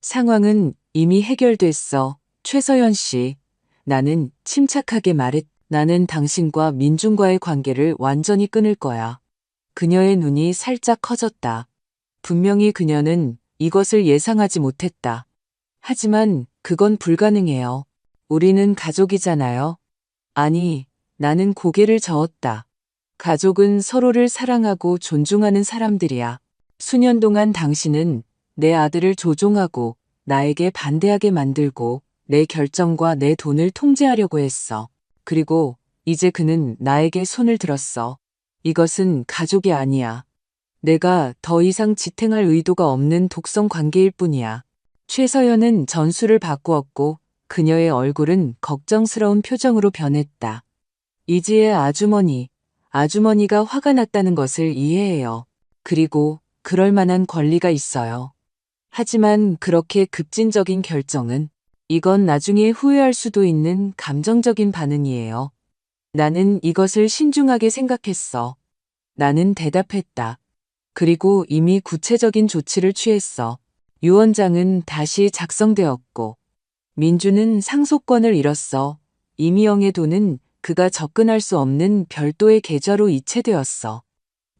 S1: 상황은 이미 해결됐어. 최서연 씨. 나는 침착하게 말했. 나는 당신과 민준과의 관계를 완전히 끊을 거야. 그녀의 눈이 살짝 커졌다. 분명히 그녀는 이것을 예상하지 못했다. 하지만 그건 불가능해요. 우리는 가족이잖아요. 아니, 나는 고개를 저었다. 가족은 서로를 사랑하고 존중하는 사람들이야. 수년 동안 당신은 내 아들을 조종하고 나에게 반대하게 만들고 내 결정과 내 돈을 통제하려고 했어. 그리고 이제 그는 나에게 손을 들었어. 이것은 가족이 아니야. 내가 더 이상 지탱할 의도가 없는 독성 관계일 뿐이야. 최서연은 전술을 바꾸었고 그녀의 얼굴은 걱정스러운 표정으로 변했다. 이지의 아주머니가 화가 났다는 것을 이해해요. 그리고 그럴 만한 권리가 있어요. 하지만 그렇게 급진적인 결정은 이건 나중에 후회할 수도 있는 감정적인 반응이에요. 나는 이것을 신중하게 생각했어. 나는 대답했다. 그리고 이미 구체적인 조치를 취했어. 유언장은 다시 작성되었고 민주는 상속권을 잃었어. 이미영의 돈은 그가 접근할 수 없는 별도의 계좌로 이체되었어.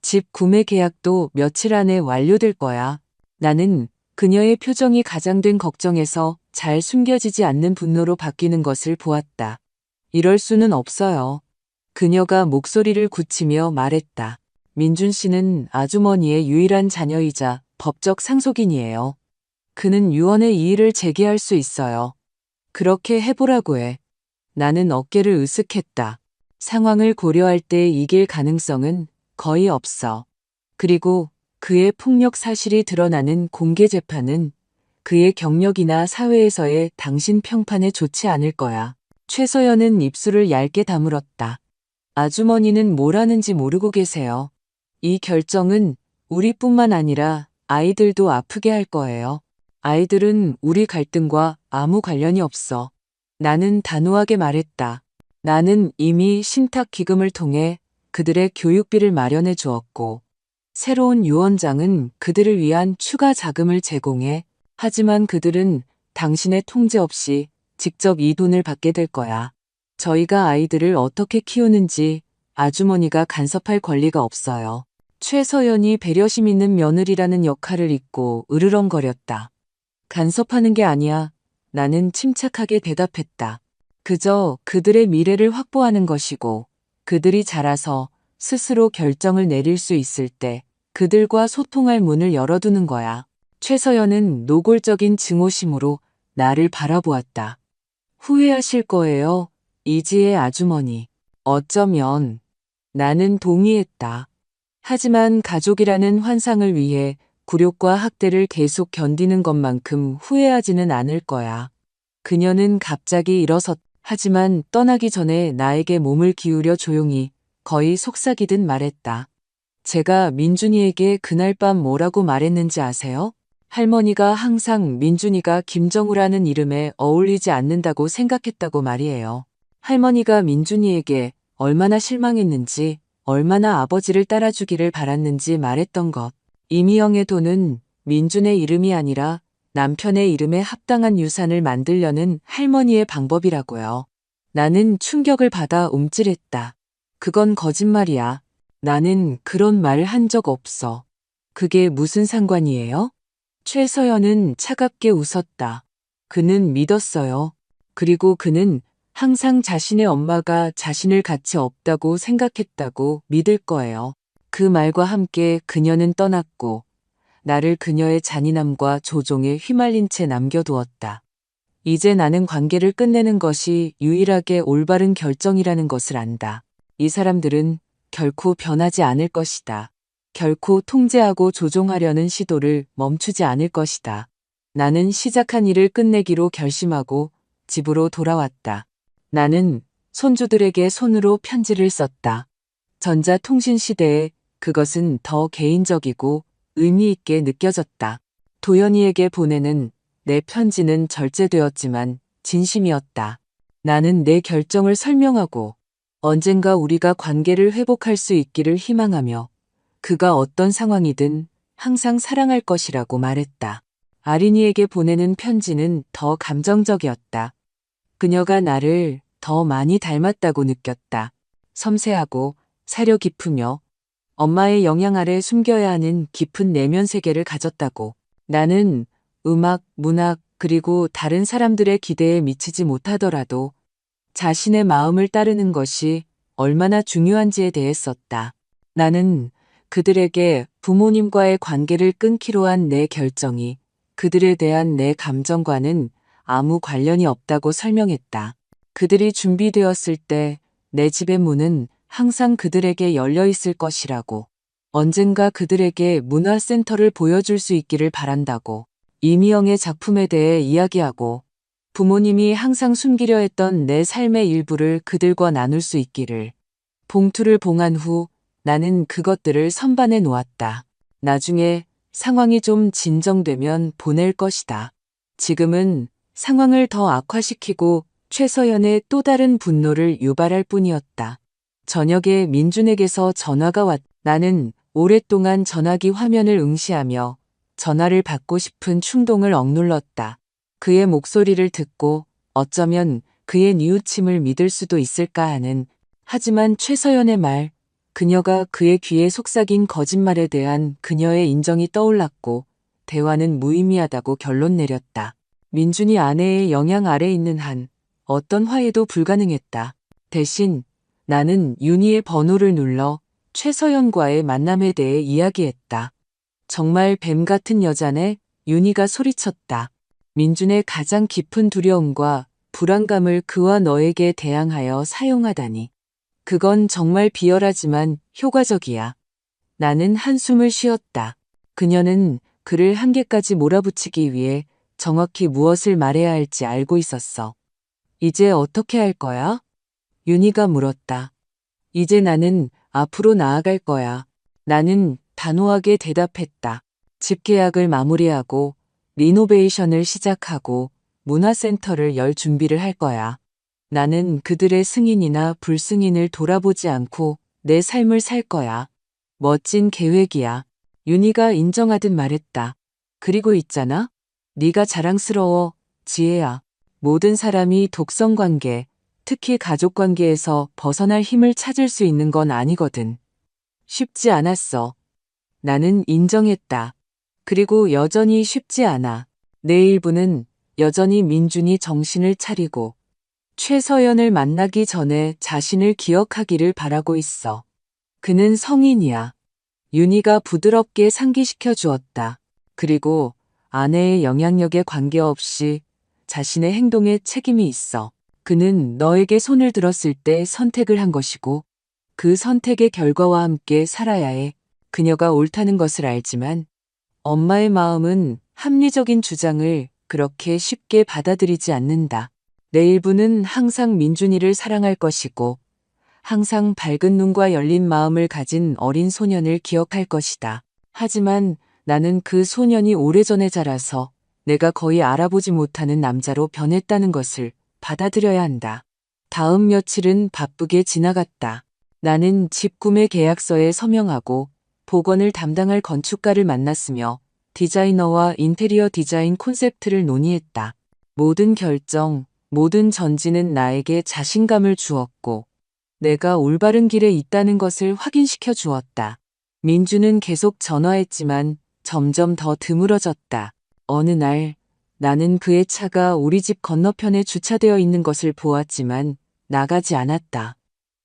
S1: 집 구매 계약도 며칠 안에 완료될 거야. 나는 그녀의 표정이 가장된 걱정에서 잘 숨겨지지 않는 분노로 바뀌는 것을 보았다. 이럴 수는 없어요. 그녀가 목소리를 굳히며 말했다. 민준 씨는 아주머니의 유일한 자녀이자 법적 상속인이에요. 그는 유언의 이의를 제기할 수 있어요. 그렇게 해보라고 해. 나는 어깨를 으쓱했다. 상황을 고려할 때 이길 가능성은 거의 없어. 그리고 그의 폭력 사실이 드러나는 공개 재판은 그의 경력이나 사회에서의 당신 평판에 좋지 않을 거야. 최서연은 입술을 얇게 다물었다. 아주머니는 뭘 하는지 모르고 계세요. 이 결정은 우리뿐만 아니라 아이들도 아프게 할 거예요. 아이들은 우리 갈등과 아무 관련이 없어. 나는 단호하게 말했다. 나는 이미 신탁 기금을 통해 그들의 교육비를 마련해 주었고, 새로운 유언장은 그들을 위한 추가 자금을 제공해. 하지만 그들은 당신의 통제 없이 직접 이 돈을 받게 될 거야. 저희가 아이들을 어떻게 키우는지 아주머니가 간섭할 권리가 없어요. 최서연이 배려심 있는 며느리라는 역할을 잊고 으르렁거렸다. 간섭하는 게 아니야. 나는 침착하게 대답했다. 그저 그들의 미래를 확보하는 것이고, 그들이 자라서 스스로 결정을 내릴 수 있을 때 그들과 소통할 문을 열어두는 거야. 최서연은 노골적인 증오심으로 나를 바라보았다. 후회하실 거예요, 이지의 아주머니. 어쩌면. 나는 동의했다. 하지만 가족이라는 환상을 위해 굴욕과 학대를 계속 견디는 것만큼 후회하지는 않을 거야. 그녀는 갑자기 하지만 떠나기 전에 나에게 몸을 기울여 조용히, 거의 속삭이듯 말했다. 제가 민준이에게 그날 밤 뭐라고 말했는지 아세요? 할머니가 항상 민준이가 김정우라는 이름에 어울리지 않는다고 생각했다고 말이에요. 할머니가 민준이에게 얼마나 실망했는지, 얼마나 아버지를 따라주기를 바랐는지 말했던 것. 이미영의 돈은 민준의 이름이 아니라 남편의 이름에 합당한 유산을 만들려는 할머니의 방법이라고요. 나는 충격을 받아 움찔했다. 그건 거짓말이야. 나는 그런 말 한 적 없어. 그게 무슨 상관이에요? 최서연은 차갑게 웃었다. 그는 믿었어요. 그리고 그는 항상 자신의 엄마가 자신을 가치 없다고 생각했다고 믿을 거예요. 그 말과 함께 그녀는 떠났고, 나를 그녀의 잔인함과 조종에 휘말린 채 남겨두었다. 이제 나는 관계를 끝내는 것이 유일하게 올바른 결정이라는 것을 안다. 이 사람들은 결코 변하지 않을 것이다. 결코 통제하고 조종하려는 시도를 멈추지 않을 것이다. 나는 시작한 일을 끝내기로 결심하고 집으로 돌아왔다. 나는 손주들에게 손으로 편지를 썼다. 전자통신 시대에 그것은 더 개인적이고 의미 있게 느껴졌다. 도연이에게 보내는 내 편지는 절제되었지만 진심이었다. 나는 내 결정을 설명하고 언젠가 우리가 관계를 회복할 수 있기를 희망하며 그가 어떤 상황이든 항상 사랑할 것이라고 말했다. 아린이에게 보내는 편지는 더 감정적이었다. 그녀가 나를 더 많이 닮았다고 느꼈다. 섬세하고 사려 깊으며 엄마의 영향 아래 숨겨야 하는 깊은 내면 세계를 가졌다고. 나는 음악, 문학, 그리고 다른 사람들의 기대에 미치지 못하더라도 자신의 마음을 따르는 것이 얼마나 중요한지에 대해 썼다. 나는 그들에게 부모님과의 관계를 끊기로 한 내 결정이 그들에 대한 내 감정과는 아무 관련이 없다고 설명했다. 그들이 준비되었을 때 내 집의 문은 항상 그들에게 열려 있을 것이라고. 언젠가 그들에게 문화센터를 보여줄 수 있기를 바란다고. 이미영의 작품에 대해 이야기하고 부모님이 항상 숨기려 했던 내 삶의 일부를 그들과 나눌 수 있기를. 봉투를 봉한 후 나는 그것들을 선반에 놓았다. 나중에 상황이 좀 진정되면 보낼 것이다. 지금은 상황을 더 악화시키고 최서연의 또 다른 분노를 유발할 뿐이었다. 저녁에 민준에게서 전화가 왔다. 나는 오랫동안 전화기 화면을 응시하며 전화를 받고 싶은 충동을 억눌렀다. 그의 목소리를 듣고 어쩌면 그의 뉘우침을 믿을 수도 있을까 하는. 하지만 최서연의 말, 그녀가 그의 귀에 속삭인 거짓말에 대한 그녀의 인정이 떠올랐고 대화는 무의미하다고 결론 내렸다. 민준이 아내의 영향 아래 있는 한 어떤 화해도 불가능했다. 대신 나는 윤희의 번호를 눌러 최서연과의 만남에 대해 이야기했다. 정말 뱀 같은 여자네, 윤희가 소리쳤다. 민준의 가장 깊은 두려움과 불안감을 그와 너에게 대항하여 사용하다니. 그건 정말 비열하지만 효과적이야. 나는 한숨을 쉬었다. 그녀는 그를 한계까지 몰아붙이기 위해 정확히 무엇을 말해야 할지 알고 있었어. 이제 어떻게 할 거야? 윤희가 물었다. 이제 나는 앞으로 나아갈 거야. 나는 단호하게 대답했다. 집 계약을 마무리하고 리노베이션을 시작하고 문화센터를 열 준비를 할 거야. 나는 그들의 승인이나 불승인을 돌아보지 않고 내 삶을 살 거야. 멋진 계획이야. 윤희가 인정하듯 말했다. 그리고 있잖아. 네가 자랑스러워, 지혜야. 모든 사람이 독성관계, 특히 가족관계에서 벗어날 힘을 찾을 수 있는 건 아니거든. 쉽지 않았어. 나는 인정했다. 그리고 여전히 쉽지 않아. 내 일부는 여전히 민준이 정신을 차리고 최서연을 만나기 전에 자신을 기억하기를 바라고 있어. 그는 성인이야. 윤희가 부드럽게 상기시켜 주었다. 그리고 아내의 영향력에 관계없이 자신의 행동에 책임이 있어. 그는 너에게 손을 들었을 때 선택을 한 것이고 그 선택의 결과와 함께 살아야 해. 그녀가 옳다는 것을 알지만 엄마의 마음은 합리적인 주장을 그렇게 쉽게 받아들이지 않는다. 내 일부는 항상 민준이를 사랑할 것이고 항상 밝은 눈과 열린 마음을 가진 어린 소년을 기억할 것이다. 하지만 나는 그 소년이 오래전에 자라서 내가 거의 알아보지 못하는 남자로 변했다는 것을 받아들여야 한다. 다음 며칠은 바쁘게 지나갔다. 나는 집 구매 계약서에 서명하고 복원을 담당할 건축가를 만났으며 디자이너와 인테리어 디자인 콘셉트를 논의했다. 모든 결정, 모든 전진은 나에게 자신감을 주었고 내가 올바른 길에 있다는 것을 확인시켜 주었다. 민주는 계속 전화했지만 점점 더 드물어졌다. 어느 날 나는 그의 차가 우리 집 건너편에 주차되어 있는 것을 보았지만 나가지 않았다.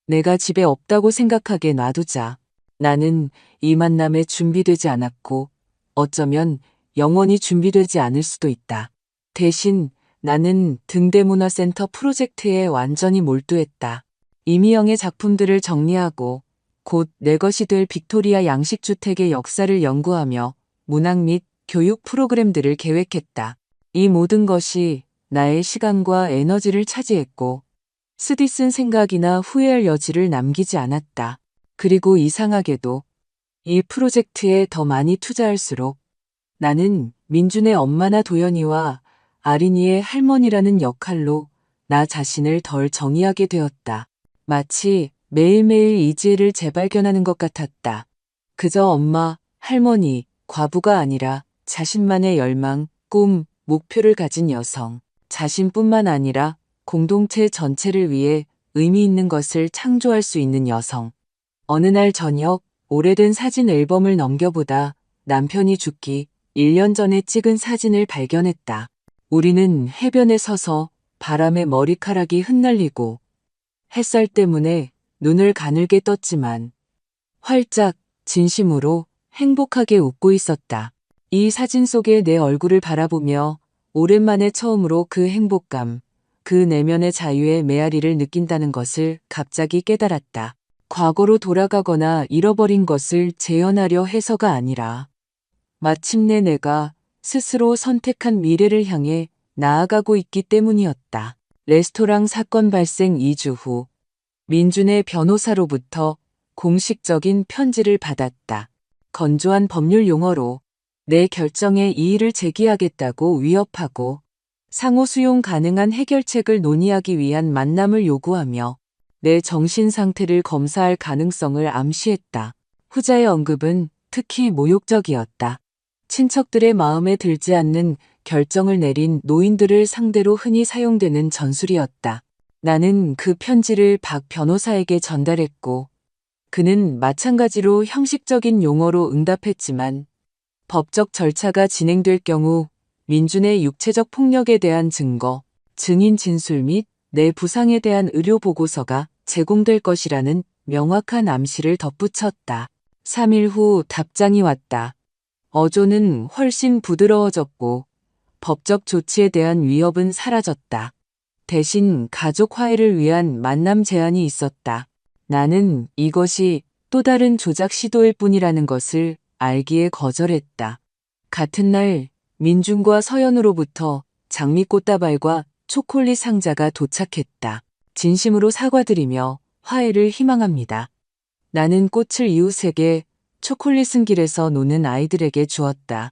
S1: 내가 집에 없다고 생각하게 놔두자. 나는 이 만남에 준비되지 않았고 어쩌면 영원히 준비되지 않을 수도 있다. 대신 나는 등대문화센터 프로젝트에 완전히 몰두했다. 이미영의 작품들을 정리하고 곧 내 것이 될 빅토리아 양식주택의 역사를 연구하며 문학 및 교육 프로그램들을 계획했다. 이 모든 것이 나의 시간과 에너지를 차지했고 쓰디쓴 생각이나 후회할 여지를 남기지 않았다. 그리고 이상하게도 이 프로젝트에 더 많이 투자할수록 나는 민준의 엄마나 도연이와 아린이의 할머니라는 역할로 나 자신을 덜 정의하게 되었다. 마치 매일매일 이지혜를 재발견하는 것 같았다. 그저 엄마, 할머니, 과부가 아니라 자신만의 열망, 꿈, 목표를 가진 여성. 자신뿐만 아니라 공동체 전체를 위해 의미 있는 것을 창조할 수 있는 여성. 어느 날 저녁 오래된 사진 앨범을 넘겨보다 남편이 죽기 1년 전에 찍은 사진을 발견했다. 우리는 해변에 서서 바람에 머리카락이 흩날리고 햇살 때문에 눈을 가늘게 떴지만 활짝 진심으로 행복하게 웃고 있었다. 이 사진 속의 내 얼굴을 바라보며 오랜만에 처음으로 그 행복감, 그 내면의 자유의 메아리를 느낀다는 것을 갑자기 깨달았다. 과거로 돌아가거나 잃어버린 것을 재현하려 해서가 아니라 마침내 내가 스스로 선택한 미래를 향해 나아가고 있기 때문이었다. 레스토랑 사건 발생 2주 후 민준의 변호사로부터 공식적인 편지를 받았다. 건조한 법률 용어로 내 결정에 이의를 제기하겠다고 위협하고 상호 수용 가능한 해결책을 논의하기 위한 만남을 요구하며 내 정신 상태를 검사할 가능성을 암시했다. 후자의 언급은 특히 모욕적이었다. 친척들의 마음에 들지 않는 결정을 내린 노인들을 상대로 흔히 사용되는 전술이었다. 나는 그 편지를 박 변호사에게 전달했고 그는 마찬가지로 형식적인 용어로 응답했지만 법적 절차가 진행될 경우 민준의 육체적 폭력에 대한 증거, 증인 진술 및 내 부상에 대한 의료 보고서가 제공될 것이라는 명확한 암시를 덧붙였다. 3일 후 답장이 왔다. 어조는 훨씬 부드러워졌고 법적 조치에 대한 위협은 사라졌다. 대신 가족 화해를 위한 만남 제안이 있었다. 나는 이것이 또 다른 조작 시도일 뿐이라는 것을 알기에 거절했다. 같은 날 민준과 서연으로부터 장미꽃다발과 초콜릿 상자가 도착했다. 진심으로 사과드리며 화해를 희망합니다. 나는 꽃을 이웃에게, 초콜릿은 길에서 노는 아이들에게 주었다.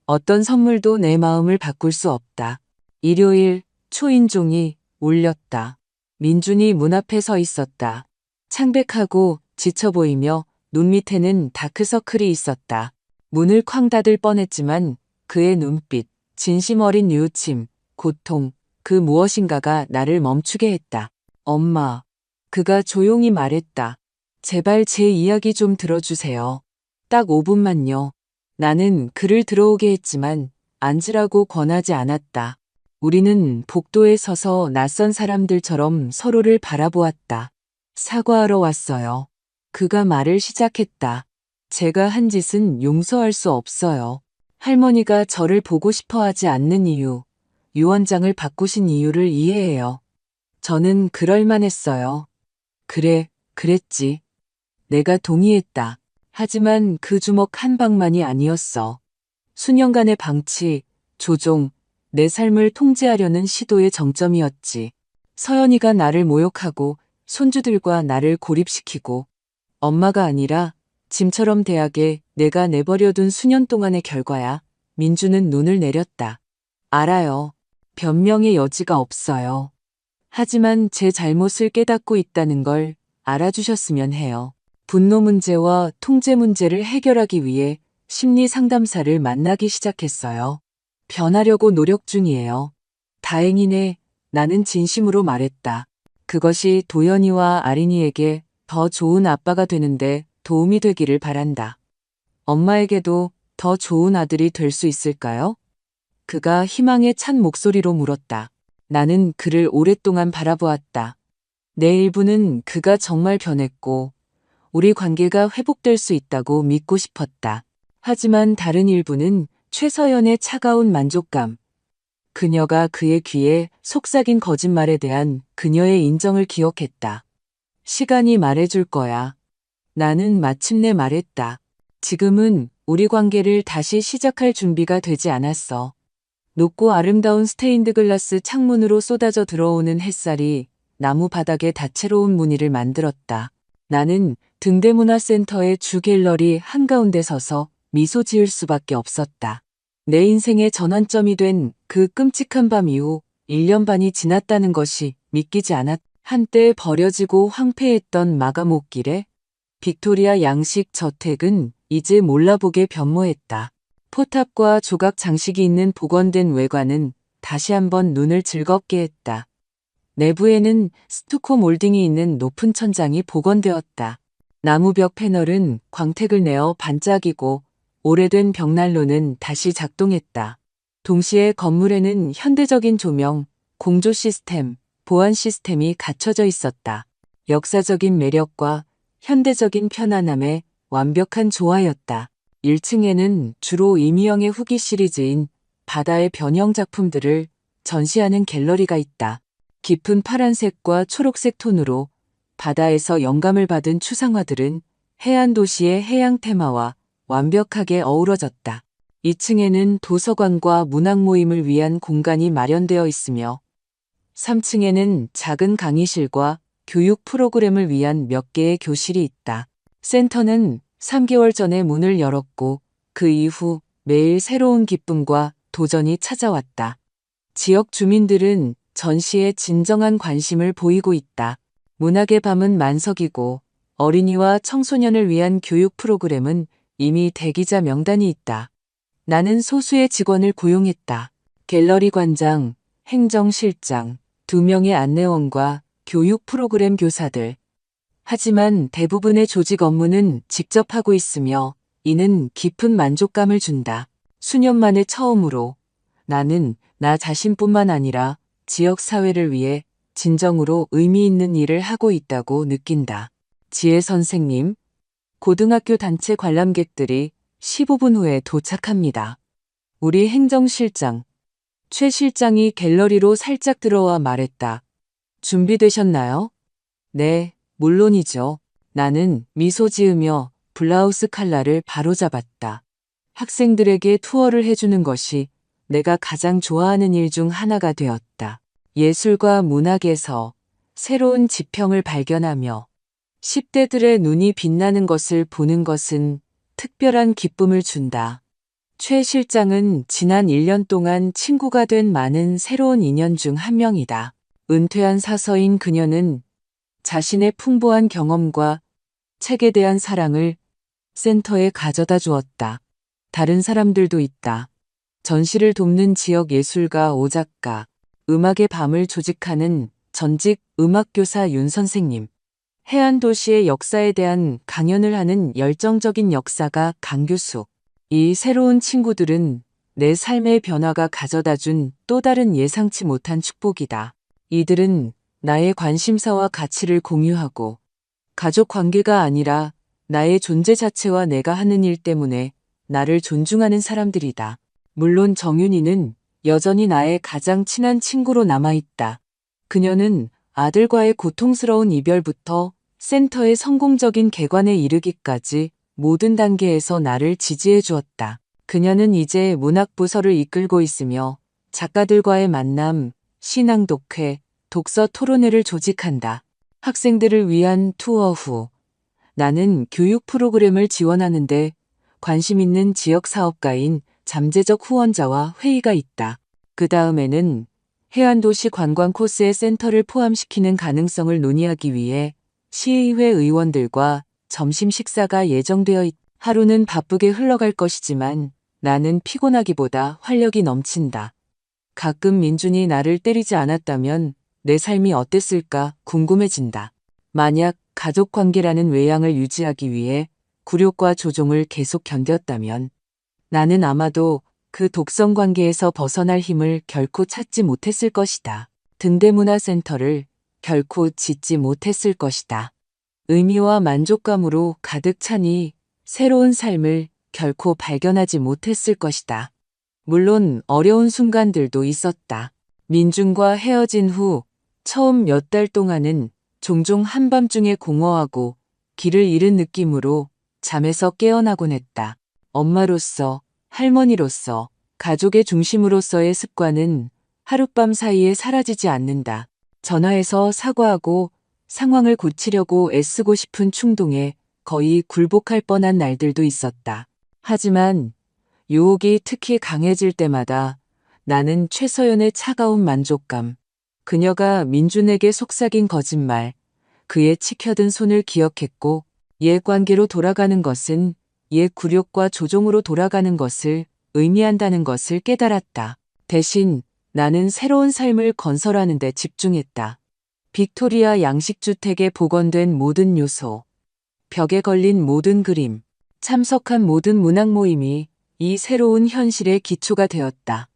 S1: 어떤 선물도 내 마음을 바꿀 수 없다. 일요일 초인종이 울렸다. 민준이 문 앞에 서 있었다. 창백하고 지쳐 보이며 눈 밑에는 다크서클이 있었다. 문을 쾅 닫을 뻔했지만 그의 눈빛, 진심 어린 뉘우침, 고통, 그 무엇인가가 나를 멈추게 했다. 엄마. 그가 조용히 말했다. 제발 제 이야기 좀 들어주세요. 딱 5분만요. 나는 그를 들어오게 했지만 앉으라고 권하지 않았다. 우리는 복도에 서서 낯선 사람들처럼 서로를 바라보았다. 사과하러 왔어요. 그가 말을 시작했다. 제가 한 짓은 용서할 수 없어요. 할머니가 저를 보고 싶어 하지 않는 이유, 유언장을 바꾸신 이유를 이해해요. 저는 그럴만했어요. 그래, 그랬지. 내가 동의했다. 하지만 그 주먹 한 방만이 아니었어. 수년간의 방치, 조종, 내 삶을 통제하려는 시도의 정점이었지. 서연이가 나를 모욕하고 손주들과 나를 고립시키고 엄마가 아니라 짐처럼 대학에 내가 내버려둔 수년 동안의 결과야. 민주는 눈을 내렸다. 알아요. 변명의 여지가 없어요. 하지만 제 잘못을 깨닫고 있다는 걸 알아주셨으면 해요. 분노 문제와 통제 문제를 해결하기 위해 심리 상담사를 만나기 시작했어요. 변하려고 노력 중이에요. 다행이네. 나는 진심으로 말했다. 그것이 도연이와 아린이에게 더 좋은 아빠가 되는데 도움이 되기를 바란다. 엄마에게도 더 좋은 아들이 될 수 있을까요? 그가 희망에 찬 목소리로 물었다. 나는 그를 오랫동안 바라보았다. 내 일부는 그가 정말 변했고 우리 관계가 회복될 수 있다고 믿고 싶었다. 하지만 다른 일부는 최서연의 차가운 만족감, 그녀가 그의 귀에 속삭인 거짓말에 대한 그녀의 인정을 기억했다. 시간이 말해줄 거야. 나는 마침내 말했다. 지금은 우리 관계를 다시 시작할 준비가 되지 않았어. 높고 아름다운 스테인드 글라스 창문으로 쏟아져 들어오는 햇살이 나무 바닥에 다채로운 무늬를 만들었다. 나는 등대문화센터의 주 갤러리 한가운데 서서 미소 지을 수밖에 없었다. 내 인생의 전환점이 된 그 끔찍한 밤 이후 1년 반이 지났다는 것이 믿기지 않았다. 한때 버려지고 황폐했던 마감옥길에 빅토리아 양식 저택은 이제 몰라보게 변모했다. 포탑과 조각 장식이 있는 복원된 외관은 다시 한번 눈을 즐겁게 했다. 내부에는 스투코 몰딩이 있는 높은 천장이 복원되었다. 나무벽 패널은 광택을 내어 반짝이고 오래된 벽난로는 다시 작동했다. 동시에 건물에는 현대적인 조명, 공조 시스템, 보안 시스템이 갖춰져 있었다. 역사적인 매력과 현대적인 편안함의 완벽한 조화였다. 1층에는 주로 이미영의 후기 시리즈인 바다의 변형 작품들을 전시하는 갤러리가 있다. 깊은 파란색과 초록색 톤으로 바다에서 영감을 받은 추상화들은 해안 도시의 해양 테마와 완벽하게 어우러졌다. 2층에는 도서관과 문학 모임을 위한 공간이 마련되어 있으며 3층에는 작은 강의실과 교육 프로그램을 위한 몇 개의 교실이 있다. 센터는 3개월 전에 문을 열었고 그 이후 매일 새로운 기쁨과 도전이 찾아왔다. 지역 주민들은 전시에 진정한 관심을 보이고 있다. 문학의 밤은 만석이고 어린이와 청소년을 위한 교육 프로그램은 이미 대기자 명단이 있다. 나는 소수의 직원을 고용했다. 갤러리 관장, 행정실장, 2명의 안내원과 교육 프로그램 교사들. 하지만 대부분의 조직 업무는 직접 하고 있으며 이는 깊은 만족감을 준다. 수년 만에 처음으로 나는 나 자신뿐만 아니라 지역 사회를 위해 진정으로 의미 있는 일을 하고 있다고 느낀다. 지혜 선생님, 고등학교 단체 관람객들이 15분 후에 도착합니다. 우리 행정실장, 최 실장이 갤러리로 살짝 들어와 말했다. 준비되셨나요? 네, 물론이죠. 나는 미소 지으며 블라우스 칼라를 바로잡았다. 학생들에게 투어를 해주는 것이 내가 가장 좋아하는 일 중 하나가 되었다. 예술과 문학에서 새로운 지평을 발견하며 10대들의 눈이 빛나는 것을 보는 것은 특별한 기쁨을 준다. 최 실장은 지난 1년 동안 친구가 된 많은 새로운 인연 중 한 명이다. 은퇴한 사서인 그녀는 자신의 풍부한 경험과 책에 대한 사랑을 센터에 가져다 주었다. 다른 사람들도 있다. 전시를 돕는 지역 예술가 오작가, 음악의 밤을 조직하는 전직 음악교사 윤 선생님, 해안 도시의 역사에 대한 강연을 하는 열정적인 역사가 강 교수. 이 새로운 친구들은 내 삶의 변화가 가져다 준 또 다른 예상치 못한 축복이다. 이들은 나의 관심사와 가치를 공유하고 가족 관계가 아니라 나의 존재 자체와 내가 하는 일 때문에 나를 존중하는 사람들이다. 물론 정윤이는 여전히 나의 가장 친한 친구로 남아있다. 그녀는 아들과의 고통스러운 이별부터 센터의 성공적인 개관에 이르기까지 모든 단계에서 나를 지지해 주었다. 그녀는 이제 문학부서를 이끌고 있으며 작가들과의 만남, 신앙독회, 독서 토론회를 조직한다. 학생들을 위한 투어 후 나는 교육 프로그램을 지원하는데 관심 있는 지역 사업가인 잠재적 후원자와 회의가 있다. 그 다음에는 해안도시 관광 코스의 센터를 포함시키는 가능성을 논의하기 위해 시의회 의원들과 점심 식사가 예정되어 있다. 하루는 바쁘게 흘러갈 것이지만 나는 피곤하기보다 활력이 넘친다. 가끔 민준이 나를 때리지 않았다면 내 삶이 어땠을까 궁금해진다. 만약 가족 관계라는 외양을 유지하기 위해 굴욕과 조종을 계속 견뎠다면 나는 아마도 그 독성 관계에서 벗어날 힘을 결코 찾지 못했을 것이다. 등대문화센터를 결코 짓지 못했을 것이다. 의미와 만족감으로 가득 차니 새로운 삶을 결코 발견하지 못했을 것이다. 물론 어려운 순간들도 있었다. 민준과 헤어진 후 처음 몇 달 동안은 종종 한밤중에 공허하고 길을 잃은 느낌으로 잠에서 깨어나곤 했다. 엄마로서, 할머니로서, 가족의 중심으로서의 습관은 하룻밤 사이에 사라지지 않는다. 전화해서 사과하고 상황을 고치려고 애쓰고 싶은 충동에 거의 굴복할 뻔한 날들도 있었다. 하지만 유혹이 특히 강해질 때마다 나는 최서연의 차가운 만족감, 그녀가 민준에게 속삭인 거짓말, 그의 치켜든 손을 기억했고 옛 관계로 돌아가는 것은 옛 굴욕과 조종으로 돌아가는 것을 의미한다는 것을 깨달았다. 대신 나는 새로운 삶을 건설하는 데 집중했다. 빅토리아 양식주택에 복원된 모든 요소, 벽에 걸린 모든 그림, 참석한 모든 문학 모임이 이 새로운 현실의 기초가 되었다.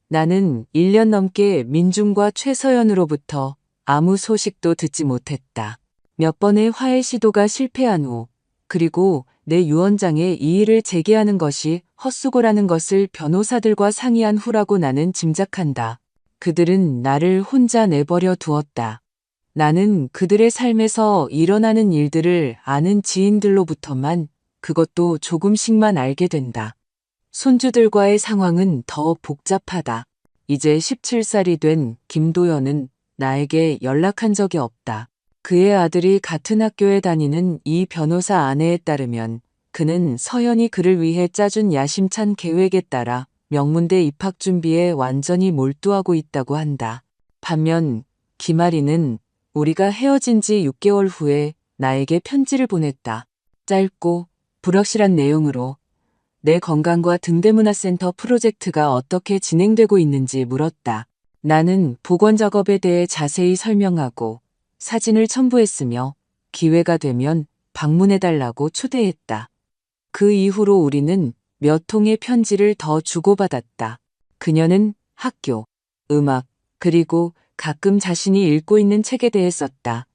S1: 나는 1년 넘게 민준과 최서연으로부터 아무 소식도 듣지 못했다. 몇 번의 화해 시도가 실패한 후, 그리고 내 유언장에 이의를 제기하는 것이 헛수고라는 것을 변호사들과 상의한 후라고 나는 짐작한다. 그들은 나를 혼자 내버려 두었다. 나는 그들의 삶에서 일어나는 일들을 아는 지인들로부터만, 그것도 조금씩만 알게 된다. 손주들과의 상황은 더 복잡하다. 이제 17살이 된 김도연은 나에게 연락한 적이 없다. 그의 아들이 같은 학교에 다니는 이 변호사 아내에 따르면 그는 서연이 그를 위해 짜준 야심찬 계획에 따라 명문대 입학 준비에 완전히 몰두하고 있다고 한다. 반면 김아리는 우리가 헤어진 지 6개월 후에 나에게 편지를 보냈다. 짧고 불확실한 내용으로 내 건강과 등대문화센터 프로젝트가 어떻게 진행되고 있는지 물었다. 나는 복원 작업에 대해 자세히 설명하고 사진을 첨부했으며 기회가 되면 방문해달라고 초대했다. 그 이후로 우리는 몇 통의 편지를 더 주고받았다. 그녀는 학교, 음악, 그리고 가끔 자신이 읽고 있는 책에 대해 썼다.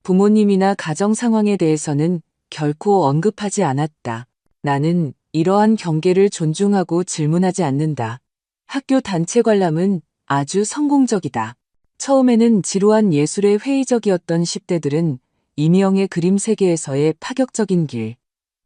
S1: 부모님이나 가정 상황에 대해서는 결코 언급하지 않았다. 나는 이러한 경계를 존중하고 질문하지 않는다. 학교 단체 관람은 아주 성공적이다. 처음에는 지루한 예술에 회의적이었던 10대들은 이미영의 그림 세계에서의 파격적인 길,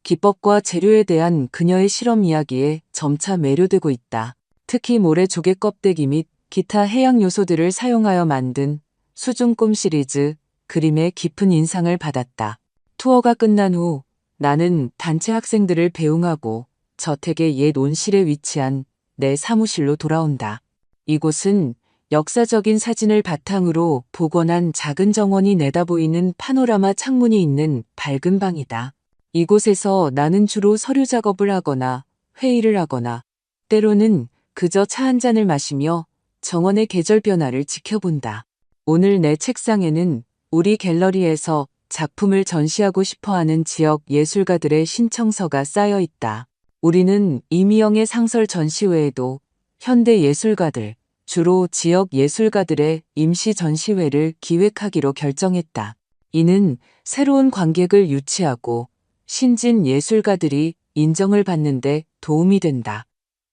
S1: 기법과 재료에 대한 그녀의 실험 이야기에 점차 매료되고 있다. 특히 모래 조개 껍데기 및 기타 해양 요소들을 사용하여 만든 수중꿈 시리즈 그림에 깊은 인상을 받았다. 투어가 끝난 후 나는 단체 학생들을 배웅하고 저택의 옛 온실에 위치한 내 사무실로 돌아온다. 이곳은 역사적인 사진을 바탕으로 복원한 작은 정원이 내다보이는 파노라마 창문이 있는 밝은 방이다. 이곳에서 나는 주로 서류 작업을 하거나 회의를 하거나 때로는 그저 차 한 잔을 마시며 정원의 계절 변화를 지켜본다. 오늘 내 책상에는 우리 갤러리에서 작품을 전시하고 싶어하는 지역 예술가들의 신청서가 쌓여 있다. 우리는 이미영의 상설 전시 외에도 현대 예술가들, 주로 지역 예술가들의 임시 전시회를 기획하기로 결정했다. 이는 새로운 관객을 유치하고 신진 예술가들이 인정을 받는 데 도움이 된다.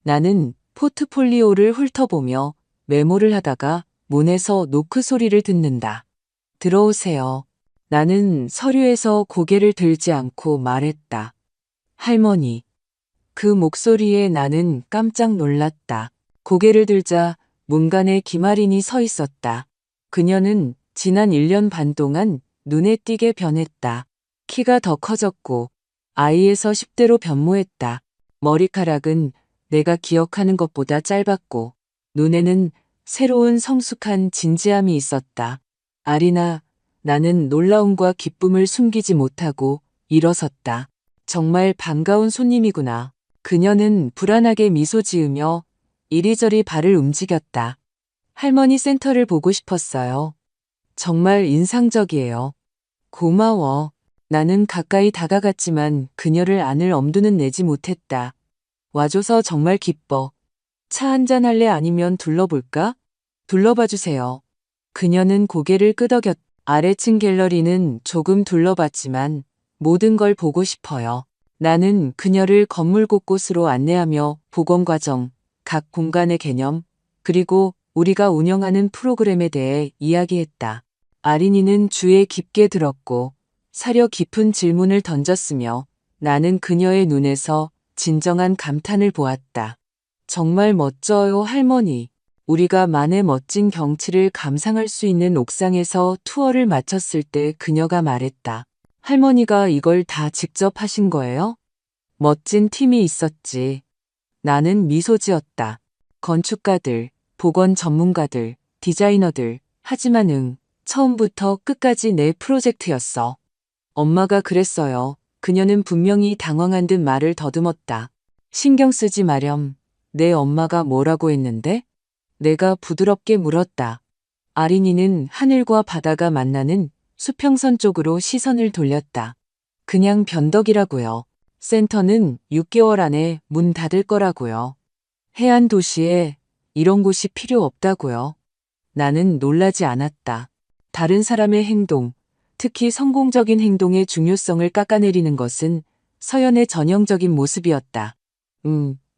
S1: 나는 포트폴리오를 훑어보며 메모를 하다가 문에서 노크 소리를 듣는다. 들어오세요. 나는 서류에서 고개를 들지 않고 말했다. 할머니. 그 목소리에 나는 깜짝 놀랐다. 고개를 들자 문간에 김아린이 서 있었다. 그녀는 지난 1년 반 동안 눈에 띄게 변했다. 키가 더 커졌고 아이에서 10대로 변모했다. 머리카락은 내가 기억하는 것보다 짧았고 눈에는 새로운 성숙한 진지함이 있었다. 아리나, 나는 놀라움과 기쁨을 숨기지 못하고 일어섰다. 정말 반가운 손님이구나. 그녀는 불안하게 미소 지으며 이리저리 발을 움직였다. 할머니 센터를 보고 싶었어요. 정말 인상적이에요. 고마워. 나는 가까이 다가갔지만 그녀를 안을 엄두는 내지 못했다. 와줘서 정말 기뻐. 차 한잔 할래 아니면 둘러볼까? 둘러봐 주세요. 그녀는 고개를 끄덕였다. 아래층 갤러리는 조금 둘러봤지만 모든 걸 보고 싶어요. 나는 그녀를 건물 곳곳으로 안내하며 복원 과정, 각 공간의 개념, 그리고 우리가 운영하는 프로그램에 대해 이야기했다. 아린이는 주에 깊게 들었고 사려 깊은 질문을 던졌으며 나는 그녀의 눈에서 진정한 감탄을 보았다. 정말 멋져요, 할머니. 우리가 만의 멋진 경치를 감상할 수 있는 옥상에서 투어를 마쳤을 때 그녀가 말했다. 할머니가 이걸 다 직접 하신 거예요? 멋진 팀이 있었지. 나는 미소 지었다. 건축가들, 복원 전문가들, 디자이너들, 하지만 처음부터 끝까지 내 프로젝트였어. 엄마가 그랬어요. 그녀는 분명히 당황한 듯 말을 더듬었다. 신경 쓰지 마렴. 내 엄마가 뭐라고 했는데? 내가 부드럽게 물었다. 아린이는 하늘과 바다가 만나는 수평선 쪽으로 시선을 돌렸다. 그냥 변덕이라고요. 센터는 6개월 안에 문 닫을 거라고요. 해안 도시에 이런 곳이 필요 없다고요. 나는 놀라지 않았다. 다른 사람의 행동, 특히 성공적인 행동의 중요성을 깎아내리는 것은 서연의 전형적인 모습이었다.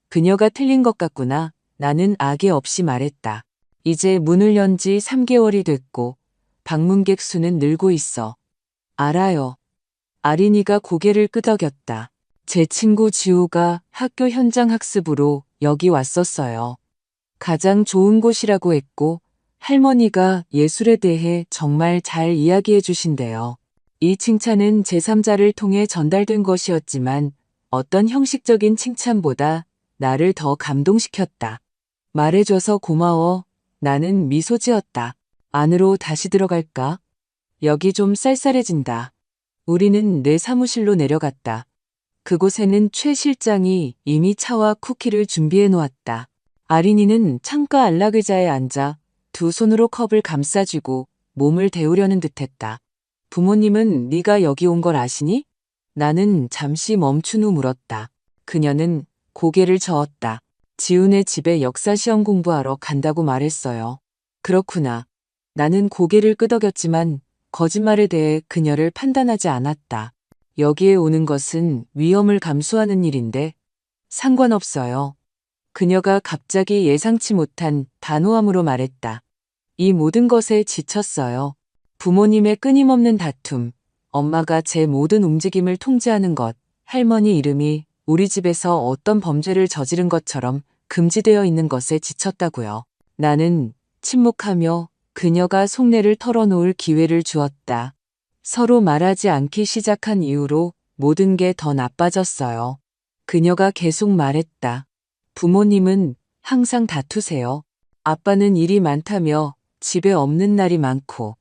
S1: 그녀가 틀린 것 같구나. 나는 악의 없이 말했다. 이제 문을 연 지 3개월이 됐고 방문객 수는 늘고 있어. 알아요. 아린이가 고개를 끄덕였다. 제 친구 지우가 학교 현장 학습으로 여기 왔었어요. 가장 좋은 곳이라고 했고 할머니가 예술에 대해 정말 잘 이야기해 주신대요. 이 칭찬은 제3자를 통해 전달된 것이었지만 어떤 형식적인 칭찬보다 나를 더 감동시켰다. 말해줘서 고마워. 나는 미소 지었다. 안으로 다시 들어갈까? 여기 좀 쌀쌀해진다. 우리는 내 사무실로 내려갔다. 그곳에는 최 실장이 이미 차와 쿠키를 준비해 놓았다. 아린이는 창가 안락의자에 앉아 두 손으로 컵을 감싸쥐고 몸을 데우려는 듯했다. 부모님은 네가 여기 온 걸 아시니? 나는 잠시 멈춘 후 물었다. 그녀는 고개를 저었다. 지훈의 집에 역사시험 공부하러 간다고 말했어요. 그렇구나. 나는 고개를 끄덕였지만 거짓말에 대해 그녀를 판단하지 않았다. 여기에 오는 것은 위험을 감수하는 일인데 상관없어요. 그녀가 갑자기 예상치 못한 단호함으로 말했다. 이 모든 것에 지쳤어요. 부모님의 끊임없는 다툼, 엄마가 제 모든 움직임을 통제하는 것, 할머니 이름이 우리 집에서 어떤 범죄를 저지른 것처럼 금지되어 있는 것에 지쳤다고요. 나는 침묵하며 그녀가 속내를 털어놓을 기회를 주었다. 서로 말하지 않기 시작한 이후로 모든 게 더 나빠졌어요. 그녀가 계속 말했다. 부모님은 항상 다투세요. 아빠는 일이 많다며 집에 없는 날이 많고,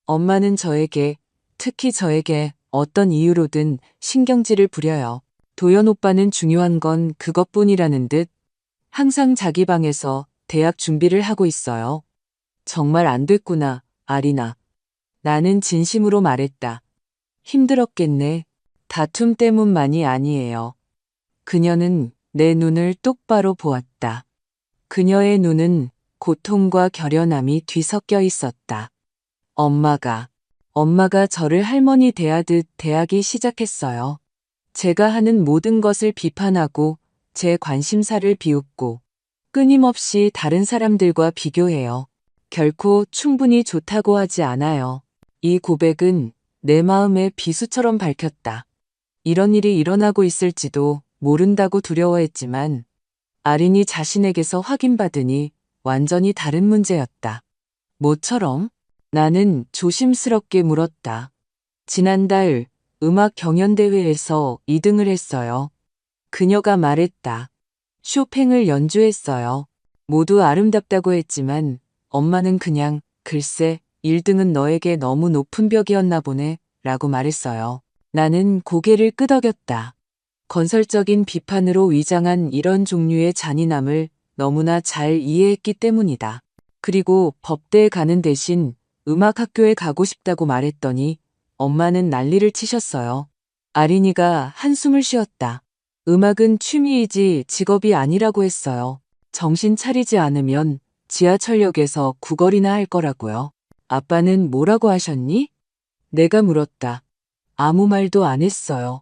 S1: 엄마는 저에게, 특히 저에게 어떤 이유로든 신경질을 부려요. 도연 오빠는 중요한 건 그것뿐이라는 듯 항상 자기 방에서 대학 준비를 하고 있어요. 정말 안 됐구나, 아리나. 나는 진심으로 말했다. 힘들었겠네. 다툼 때문만이 아니에요. 그녀는 내 눈을 똑바로 보았다. 그녀의 눈은 고통과 결연함이 뒤섞여 있었다. 엄마가 저를 할머니 대하듯 대하기 시작했어요. 제가 하는 모든 것을 비판하고 제 관심사를 비웃고 끊임없이 다른 사람들과 비교해요. 결코 충분히 좋다고 하지 않아요. 이 고백은 내 마음의 비수처럼 밝혔다. 이런 일이 일어나고 있을지도 모른다고 두려워했지만 아린이 자신에게서 확인받으니 완전히 다른 문제였다. 뭐처럼? 나는 조심스럽게 물었다. 지난달 음악 경연대회에서 2등을 했어요. 그녀가 말했다. 쇼팽을 연주했어요. 모두 아름답다고 했지만 엄마는 그냥 글쎄 1등은 너에게 너무 높은 벽이었나 보네 라고 말했어요. 나는 고개를 끄덕였다. 건설적인 비판으로 위장한 이런 종류의 잔인함을 너무나 잘 이해했기 때문이다. 그리고 법대에 가는 대신 음악학교에 가고 싶다고 말했더니 엄마는 난리를 치셨어요. 아린이가 한숨을 쉬었다. 음악은 취미이지 직업이 아니라고 했어요. 정신 차리지 않으면 지하철역에서 구걸이나 할 거라고요. 아빠는 뭐라고 하셨니? 내가 물었다. 아무 말도 안 했어요.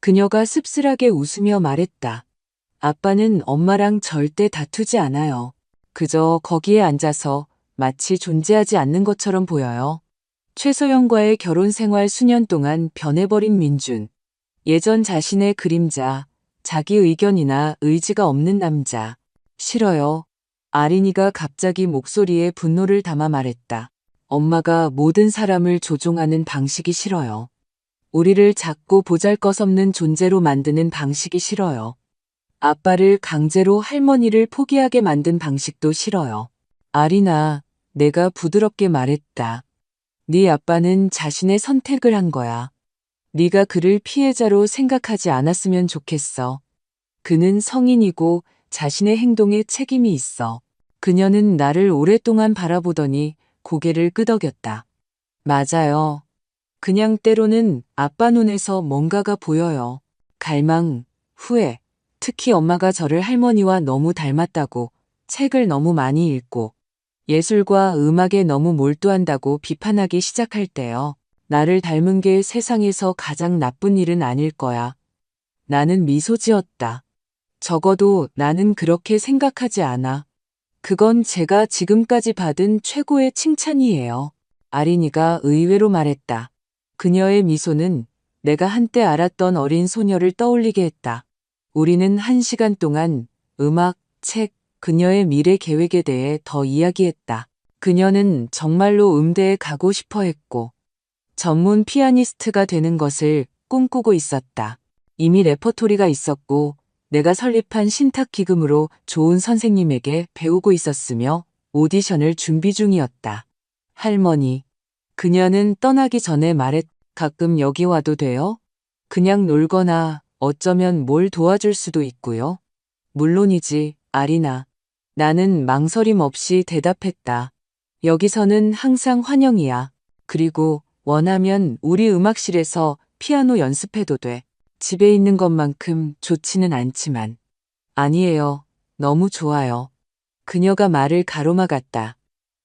S1: 그녀가 씁쓸하게 웃으며 말했다. 아빠는 엄마랑 절대 다투지 않아요. 그저 거기에 앉아서 마치 존재하지 않는 것처럼 보여요. 최소영과의 결혼 생활 수년 동안 변해버린 민준. 예전 자신의 그림자, 자기 의견이나 의지가 없는 남자. 싫어요. 아린이가 갑자기 목소리에 분노를 담아 말했다. 엄마가 모든 사람을 조종하는 방식이 싫어요. 우리를 작고 보잘것없는 존재로 만드는 방식이 싫어요. 아빠를 강제로 할머니를 포기하게 만든 방식도 싫어요. 아리나, 내가 부드럽게 말했다. 네 아빠는 자신의 선택을 한 거야. 네가 그를 피해자로 생각하지 않았으면 좋겠어. 그는 성인이고 자신의 행동에 책임이 있어. 그녀는 나를 오랫동안 바라보더니 고개를 끄덕였다. 맞아요. 그냥 때로는 아빠 눈에서 뭔가가 보여요. 갈망, 후회, 특히 엄마가 저를 할머니와 너무 닮았다고, 책을 너무 많이 읽고, 예술과 음악에 너무 몰두한다고 비판하기 시작할 때요. 나를 닮은 게 세상에서 가장 나쁜 일은 아닐 거야. 나는 미소 지었다. 적어도 나는 그렇게 생각하지 않아. 그건 제가 지금까지 받은 최고의 칭찬이에요. 아린이가 의외로 말했다. 그녀의 미소는 내가 한때 알았던 어린 소녀를 떠올리게 했다. 우리는 1시간 동안 음악, 책, 그녀의 미래 계획에 대해 더 이야기했다. 그녀는 정말로 음대에 가고 싶어 했고, 전문 피아니스트가 되는 것을 꿈꾸고 있었다. 이미 레퍼토리가 있었고, 내가 설립한 신탁 기금으로 좋은 선생님에게 배우고 있었으며 오디션을 준비 중이었다. 할머니. 그녀는 떠나기 전에 말했, 가끔 여기 와도 돼요? 그냥 놀거나 어쩌면 뭘 도와줄 수도 있고요. 물론이지, 아리나. 나는 망설임 없이 대답했다. 여기서는 항상 환영이야. 그리고 원하면 우리 음악실에서 피아노 연습해도 돼. 집에 있는 것만큼 좋지는 않지만. 아니에요. 너무 좋아요. 그녀가 말을 가로막았다.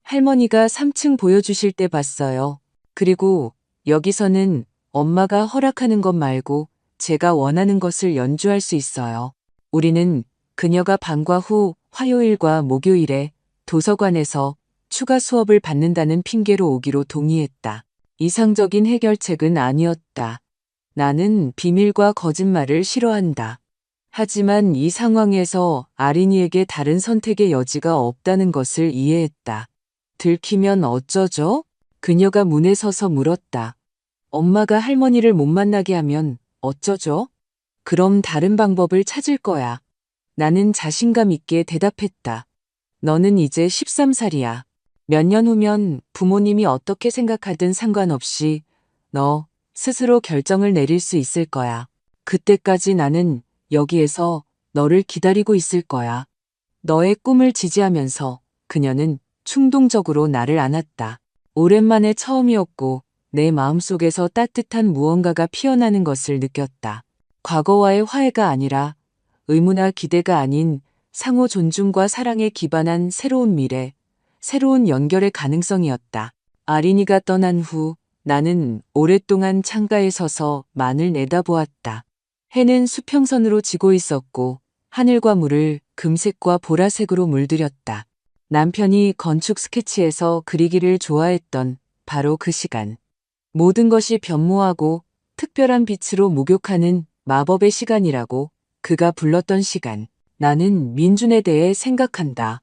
S1: 할머니가 3층 보여주실 때 봤어요. 그리고 여기서는 엄마가 허락하는 것 말고 제가 원하는 것을 연주할 수 있어요. 우리는 그녀가 방과 후 화요일과 목요일에 도서관에서 추가 수업을 받는다는 핑계로 오기로 동의했다. 이상적인 해결책은 아니었다. 나는 비밀과 거짓말을 싫어한다. 하지만 이 상황에서 아린이에게 다른 선택의 여지가 없다는 것을 이해했다. 들키면 어쩌죠? 그녀가 문에 서서 물었다. 엄마가 할머니를 못 만나게 하면 어쩌죠? 그럼 다른 방법을 찾을 거야. 나는 자신감 있게 대답했다. 너는 이제 13살이야. 몇 년 후면 부모님이 어떻게 생각하든 상관없이 너 스스로 결정을 내릴 수 있을 거야. 그때까지 나는 여기에서 너를 기다리고 있을 거야. 너의 꿈을 지지하면서 그녀는 충동적으로 나를 안았다. 오랜만에 처음이었고 내 마음속에서 따뜻한 무언가가 피어나는 것을 느꼈다. 과거와의 화해가 아니라 의무나 기대가 아닌 상호 존중과 사랑에 기반한 새로운 미래, 새로운 연결의 가능성이었다. 아린이가 떠난 후 나는 오랫동안 창가에 서서 만을 내다보았다. 해는 수평선으로 지고 있었고 하늘과 물을 금색과 보라색으로 물들였다. 남편이 건축 스케치에서 그리기를 좋아했던 바로 그 시간. 모든 것이 변모하고 특별한 빛으로 목욕하는 마법의 시간이라고 그가 불렀던 시간. 나는 민준에 대해 생각한다.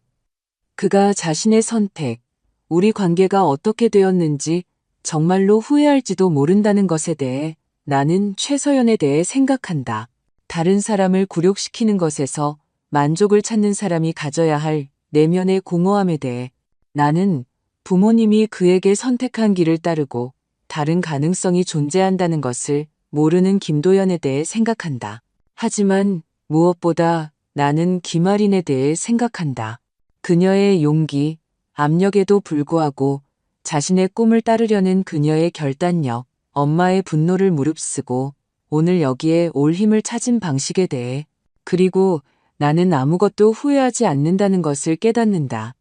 S1: 그가 자신의 선택, 우리 관계가 어떻게 되었는지 정말로 후회할지도 모른다는 것에 대해 나는 최서연에 대해 생각한다. 다른 사람을 굴욕시키는 것에서 만족을 찾는 사람이 가져야 할 내면의 공허함에 대해 나는 부모님이 그에게 선택한 길을 따르고 다른 가능성이 존재한다는 것을 모르는 김도연에 대해 생각한다. 하지만 무엇보다 나는 김아린에 대해 생각한다. 그녀의 용기, 압력에도 불구하고 자신의 꿈을 따르려는 그녀의 결단력, 엄마의 분노를 무릅쓰고 오늘 여기에 올 힘을 찾은 방식에 대해 그리고 나는 아무것도 후회하지 않는다는 것을 깨닫는다.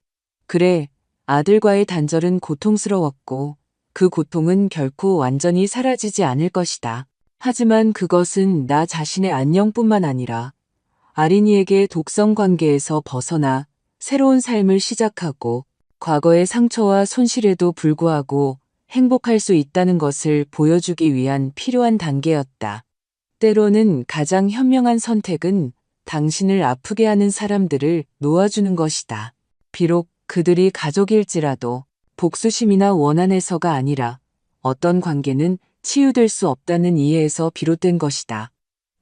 S1: 그래, 아들과의 단절은 고통스러웠고 그 고통은 결코 완전히 사라지지 않을 것이다. 하지만 그것은 나 자신의 안녕뿐만 아니라 아린이에게 독성 관계에서 벗어나 새로운 삶을 시작하고 과거의 상처와 손실에도 불구하고 행복할 수 있다는 것을 보여주기 위한 필요한 단계였다. 때로는 가장 현명한 선택은 당신을 아프게 하는 사람들을 놓아주는 것이다. 비록 그들이 가족일지라도 복수심이나 원한에서가 아니라 어떤 관계는 치유될 수 없다는 이해에서 비롯된 것이다.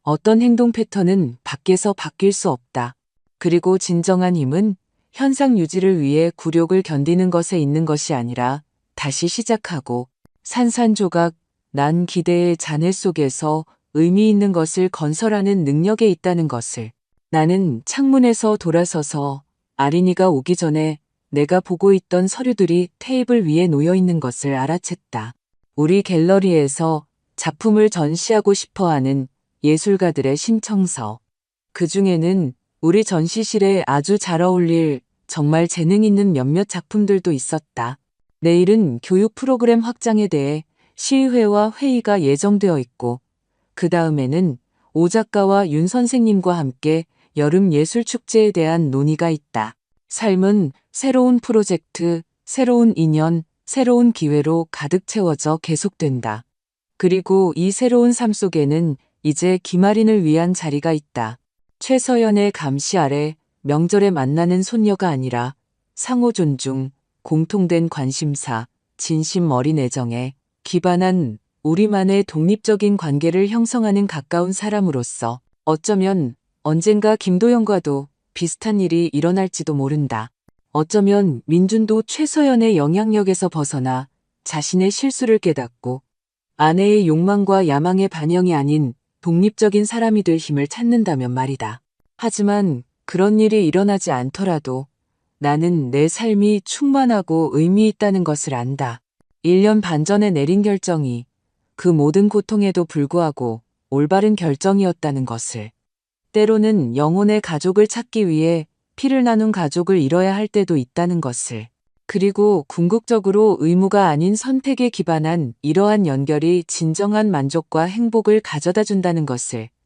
S1: 어떤 행동 패턴은 밖에서 바뀔 수 없다. 그리고 진정한 힘은 현상 유지를 위해 굴욕을 견디는 것에 있는 것이 아니라 다시 시작하고 산산조각 난 기대의 잔해 속에서 의미 있는 것을 건설하는 능력에 있다는 것을 나는 창문에서 돌아서서 아린이가 오기 전에 내가 보고 있던 서류들이 테이블 위에 놓여 있는 것을 알아챘다. 우리 갤러리에서 작품을 전시하고 싶어하는 예술가들의 신청서. 그 중에는 우리 전시실에 아주 잘 어울릴 정말 재능 있는 몇몇 작품들도 있었다. 내일은 교육 프로그램 확장에 대해 시의회와 회의가 예정되어 있고 그 다음에는 오 작가와 윤 선생님과 함께 여름 예술축제에 대한 논의가 있다. 삶은 새로운 프로젝트, 새로운 인연, 새로운 기회로 가득 채워져 계속된다. 그리고 이 새로운 삶 속에는 이제 김아린을 위한 자리가 있다. 최서연의 감시 아래 명절에 만나는 손녀가 아니라 상호 존중, 공통된 관심사, 진심 어린 애정에 기반한 우리만의 독립적인 관계를 형성하는 가까운 사람으로서 어쩌면 언젠가 김도연과도 비슷한 일이 일어날지도 모른다. 어쩌면 민준도 최서연의 영향력에서 벗어나 자신의 실수를 깨닫고 아내의 욕망과 야망의 반영이 아닌 독립적인 사람이 될 힘을 찾는다면 말이다. 하지만 그런 일이 일어나지 않더라도 나는 내 삶이 충만하고 의미 있다는 것을 안다. 1년 반 전에 내린 결정이 그 모든 고통에도 불구하고 올바른 결정이었다는 것을. 때로는 영혼의 가족을 찾기 위해 피를 나눈 가족을 잃어야 할 때도 있다는 것을. 그리고 궁극적으로 의무가 아닌 선택에 기반한 이러한 연결이 진정한 만족과 행복을 가져다 준다는 것을.